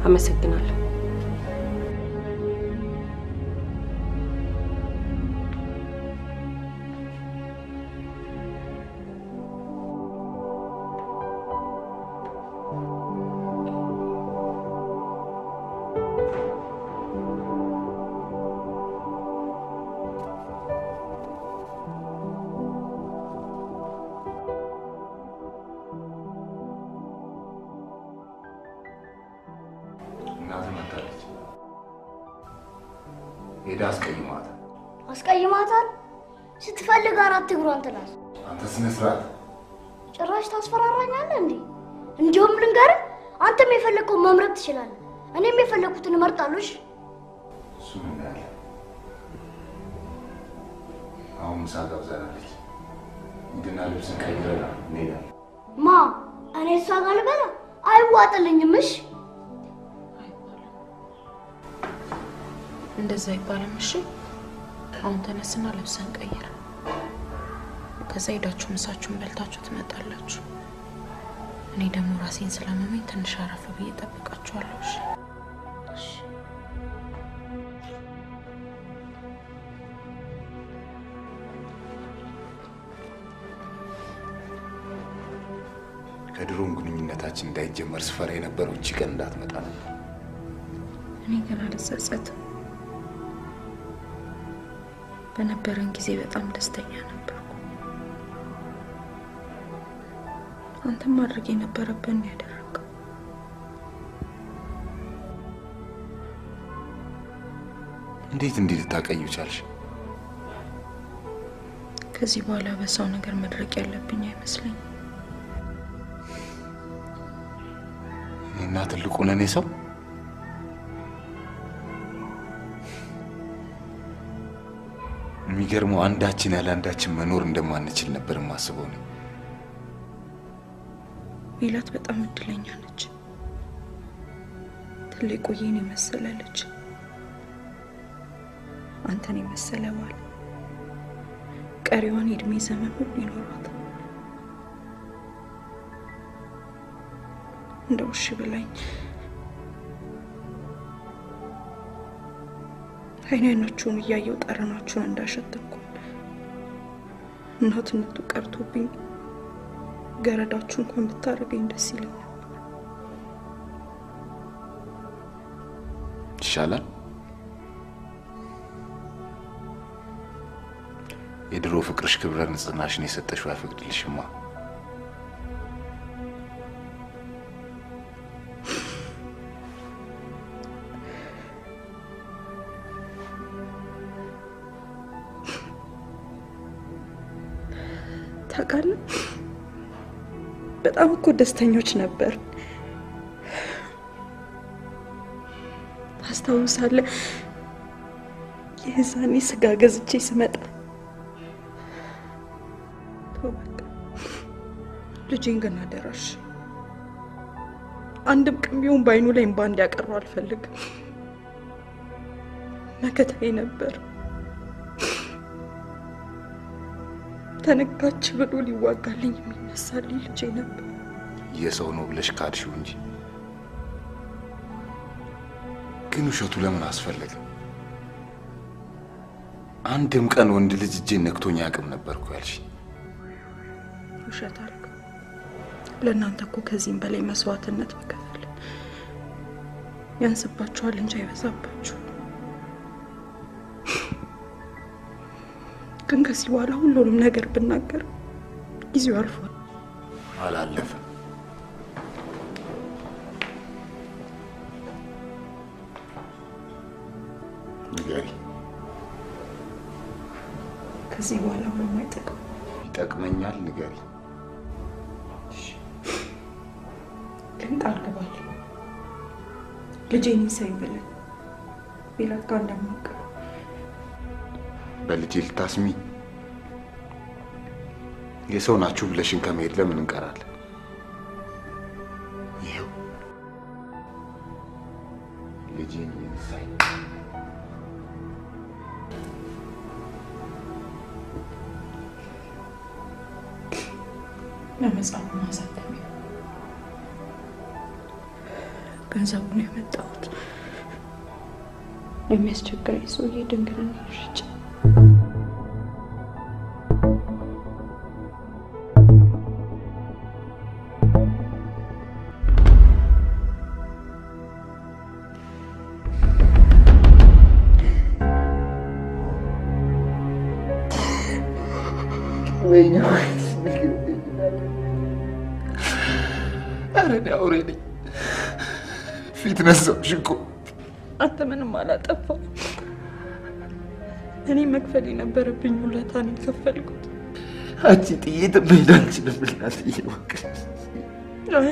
አመሰግናለሁ።
ሄዳ አስቀይማታል።
አስቀይማታል? ስትፈልግ 4 እግሯን ትላስ።
አንተ ስነ ስርዓት።
ጭራሽ ታስፈራራኛለህ እንዴ? እንዲሁም ልንገርህ፣ አንተም የፈለግከውን መምረጥ ትችላለህ። እኔም የፈለግኩትን እመርጣለሁ። እሺ?
እሱ ምን ያለ አሁን ምሳ ጋብዛናለች። ሂድና ልብስን ቀይረና እንሄዳለን።
ማ እኔ እሷ ጋር ልበላ? አይዋጥልኝም። እሺ?
እንደዛ አይባልም። እሺ አሁን ተነስና ልብስን ቀይር። ከዛ ሄዳችሁ ምሳችሁን በልታችሁ ትመጣላችሁ። እኔ ደግሞ ራሴን ስላመመኝ ትንሽ አረፍ ብዬ እጠብቃችኋለሁ። እሺ?
ከድሮም ግንኙነታችን እንዳይጀመር ስፈራ የነበረው እቺ ቀን እንዳትመጣ ነበር።
እኔ ግን አልጸጸትም። በነበረን ጊዜ በጣም ደስተኛ ነበርኩ። አንተም ማድረግ የነበረብን ያደረግከው።
እንዴት እንዲህ ልታቀዩ ቻልሽ?
ከዚህ በኋላ በሰው ነገር መድረቅ ያለብኝ አይመስለኝም።
እና ትልቁ ነኔ ሰው የሚገርመው አንዳችን ያለ አንዳችን መኖር እንደማንችል ነበር ማስበው ነው።
ሜላት በጣም እድለኛ ነች። ትልቁ የኔ መሰለ ልጅ፣ አንተን የመሰለ ባል፣ ቀሪዋን የእድሜ ዘመን ሁሉ ይኖራታል። እንደው እሺ ብላኝ አይናችሁን እያየው ጠረናችሁን እንዳሸተኩ እናትነቱ ቀርቶብኝ ገረዳችሁ እንኳን ብታረገኝ ደስ ይለኝ ነበር።
ይሻላል። የድሮ ፍቅርሽ ክብረ ንጽህናሽን የሰጠሽው አይፈቅድልሽማ።
ታውቃለህ፣ በጣም እኮ ደስተኞች ነበር። ታስታውሳለህ? የዛኔ ስጋ ገዝቼ ስመጣ ልጄን ግን አደራሽ አንድም ቀን ቢሆን ባይኑ ላይ እንባ እንዲያቀርብ አልፈልግም። መከታዬ ነበር። ተነካች ብሎ ሊዋጋልኝ የሚነሳልኝ ልጄ ነበር።
የሰው ነው ብለሽ ካድሽው እንጂ ግን ውሸቱ ለምን አስፈለገ? አንድም ቀን ወንድ ልጅ እጄን ነክቶኝ አያውቅም ነበርኩ ያልሽ።
ውሸት አልኩ። ለእናንተ እኮ ከዚህም በላይ መስዋዕትነት መከፈል ያንስባችኋል እንጂ አይበዛባችሁ። ግን ከዚህ በኋላ ሁሉንም ነገር ብናገር ጊዜው አልፏል።
አላለፈም። ንገሪ።
ከዚህ በኋላ ምንም አይጠቅም።
ይጠቅመኛል። ንገሪ።
ግን ቃል ገባለሁ ልጄን ይሳይ ብለን ሜላት ጋር እንደማውቀው
በልጄ ልታስሚ? የሰው ናችሁ ብለሽን ከመሄድ ለምን እንቀራለን? ይኸው ልጄን ይሳይ።
ለመጽሐፉ ማሳተሚያ ገንዘቡን ያመጣሁት የሚያስቸግረኝ ሰውዬ ድንግልና ሽጭ
አውሬ ነኝ። ፊት ነሳሁሽ እኮ።
አንተ ምንም አላጠፋም። እኔ መክፈል የነበረብኝ ውለታ ነው የከፈልኩት።
አንቺ ጥይት መሄድ አልችልም እናትዬ።
አይ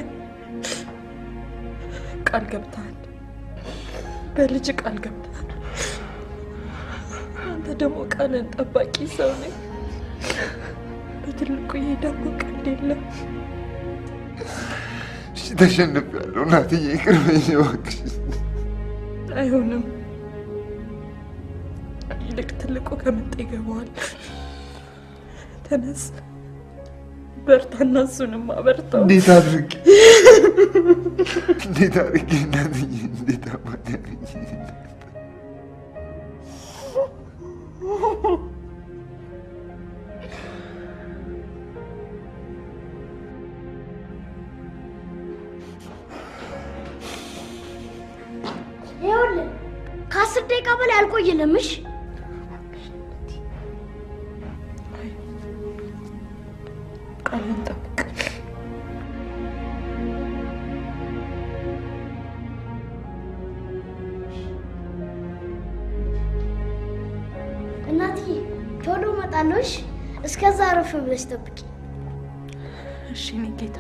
ቃል ገብተሃል፣ በልጅ ቃል ገብተሃል። አንተ ደግሞ ቃልን ጠባቂ ሰው ነህ። በትልቁ ይሄ ደግሞ ቀልድ የለም።
ተሸንፌያለሁ እናትዬ፣ ይቅር በይኝ እባክሽ።
አይሆንም። ይልቅ ትልቁ ከመጣ ይገባዋል። ተነስ፣ በርታና እሱንም አበርታው።
እንዴት አድርጌ እናትዬ፣ እንዴት አባቴ አድርጌ?
ይኸውልህ ከ10 ደቂቃ በላይ አልቆይልም። እሺ
ቃልን ጠብቅ።
እናትዬ ቶሎ እመጣለሁ። እሺ እስከዛ አረፍ ብለሽ ጠብቂ።
እሺ እኔ ጌታ።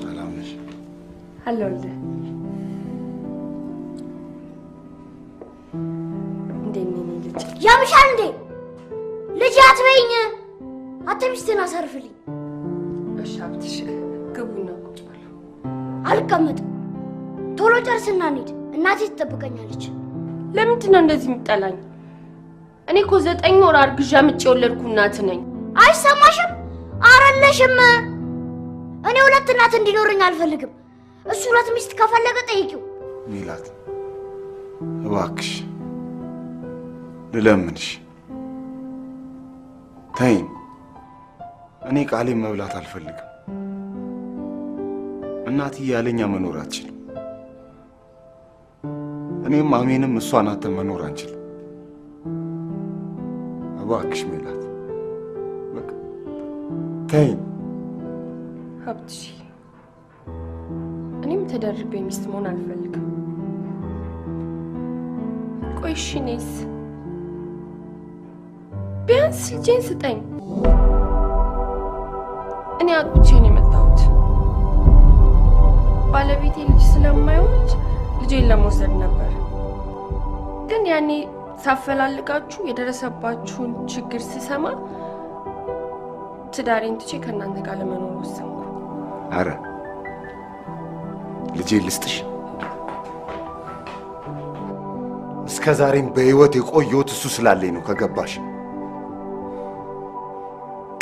ሰላም ነሽ?
አለሁልህ። እንዴት ነህ ልጅ?
ያምሻል እንዴ? ልጅ አትበይኝ። አትሚስትን አሰርፍልኝ።
እሺ ሀብትሽ፣ ግቡና ቁጭ በሉ።
አልቀመጥም። ቶሎ ጨርስና እንሂድ። እናቴ ትጠብቀኛለች።
ለምንድን ነው እንደዚህ የምጠላኝ? እኔ እኮ 9 ወር አርግዣ ምጭ የወለድኩ እናት ነኝ።
አይሰማሽም? አረለሽም። እኔ 2 እናት እንዲኖረኝ አልፈልግም። እሱ 2 ሚስት ከፈለገ ጠይቂው።
ሜላት እባክሽ ልለምንሽ፣ ተይኝ። እኔ ቃሌን መብላት አልፈልግም። እናትዬ ያለኛ መኖር አትችልም። እኔም አሜንም እሷን አጥተን መኖር አንችልም። እባክሽ ሜላት በቃ ተይኝ።
ሀብትሽ፣ እኔም ተደርቤ ሚስት መሆን አልፈልግም። ቆይ እሺ እኔስ? ቢያንስ ልጄን ስጠኝ። እኔ አግብቼ ነው የመጣሁት። ባለቤቴ ልጅ ስለማይወልድ ልጄን ለመውሰድ ነበር። ግን ያኔ ሳፈላልጋችሁ የደረሰባችሁን ችግር ስሰማ ትዳሬን ትቼ ከእናንተ ጋር ለመኖር ወሰንኩ።
አረ ልጄ ልስጥሽ። እስከ ዛሬም በህይወት የቆየሁት እሱ ስላለኝ ነው ከገባሽ።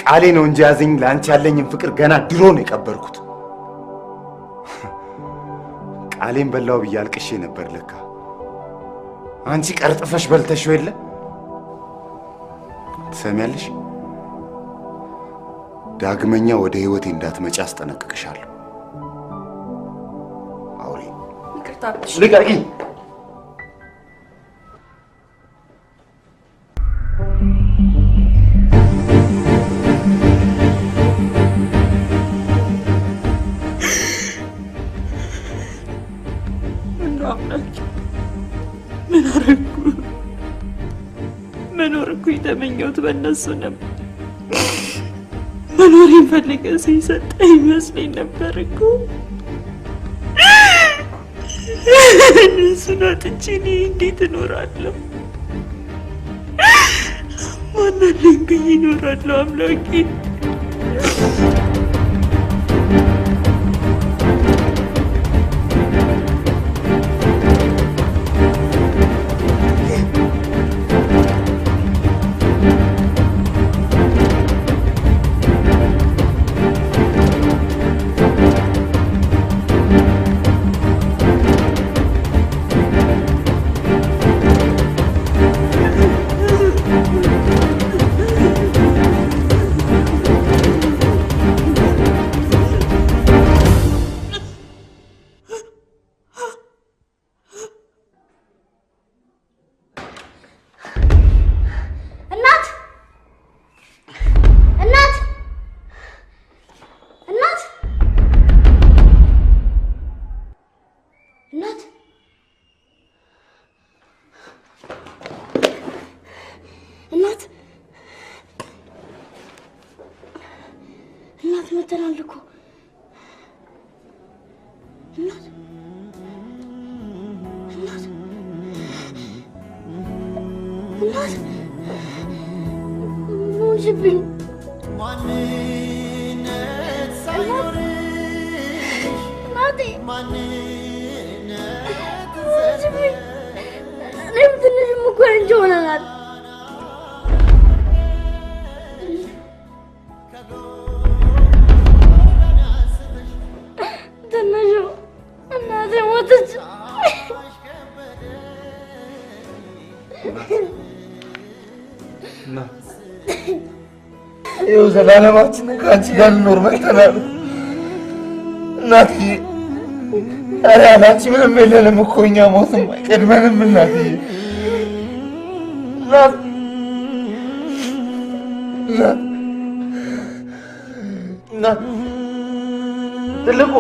ቃሌ ነው እንጂ ያዘኝ ለአንቺ ያለኝን ፍቅር ገና ድሮ ነው የቀበርኩት። ቃሌን በላው ብዬ አልቅሼ ነበር ለካ። አንቺ ቀርጥፈሽ በልተሽው የለ። ትሰሚያለሽ? ዳግመኛ ወደ ህይወቴ እንዳትመጪ አስጠነቅቅሻለሁ። አውሪ።
ይቅርታ
ልቀቂኝ።
ምን አደረኩ? መኖር እኮ የተመኘሁት በእነሱ ነበር። መኖሬን ፈልገ ሲሰጠኝ ይመስለኝ ነበር እኮ። እነሱን አጥቼ እኔ እንዴት እኖራለሁ? ማን አለኝ ብዬ እኖራለሁ? አምላኬ እናት መተናል እኮ እናት ሙጅብኝ ማንነት ሳይኖርሽ እናቴ ማንነት ሙጅብኝ እኔም ትንሽም እኮ እንጂ ሆነናል
ይኸው ዘላለማችንን ከአንቺ ጋር እንኖር መጥተናል እናትዬ። ኧረ ያለ አንቺ ምንም የለንም እኮ እኛ ሞትም አይቀድመንም እናትዬ። እናት ትልቁ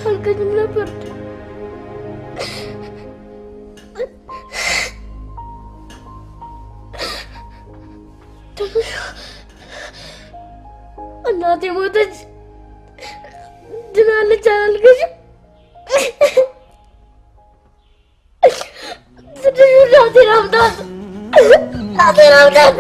አልገኝም ነበር እናቴ ሞተች ድናለች አላልገኝም ትንሹ እናቴን አምጣት
አቤት አምላክ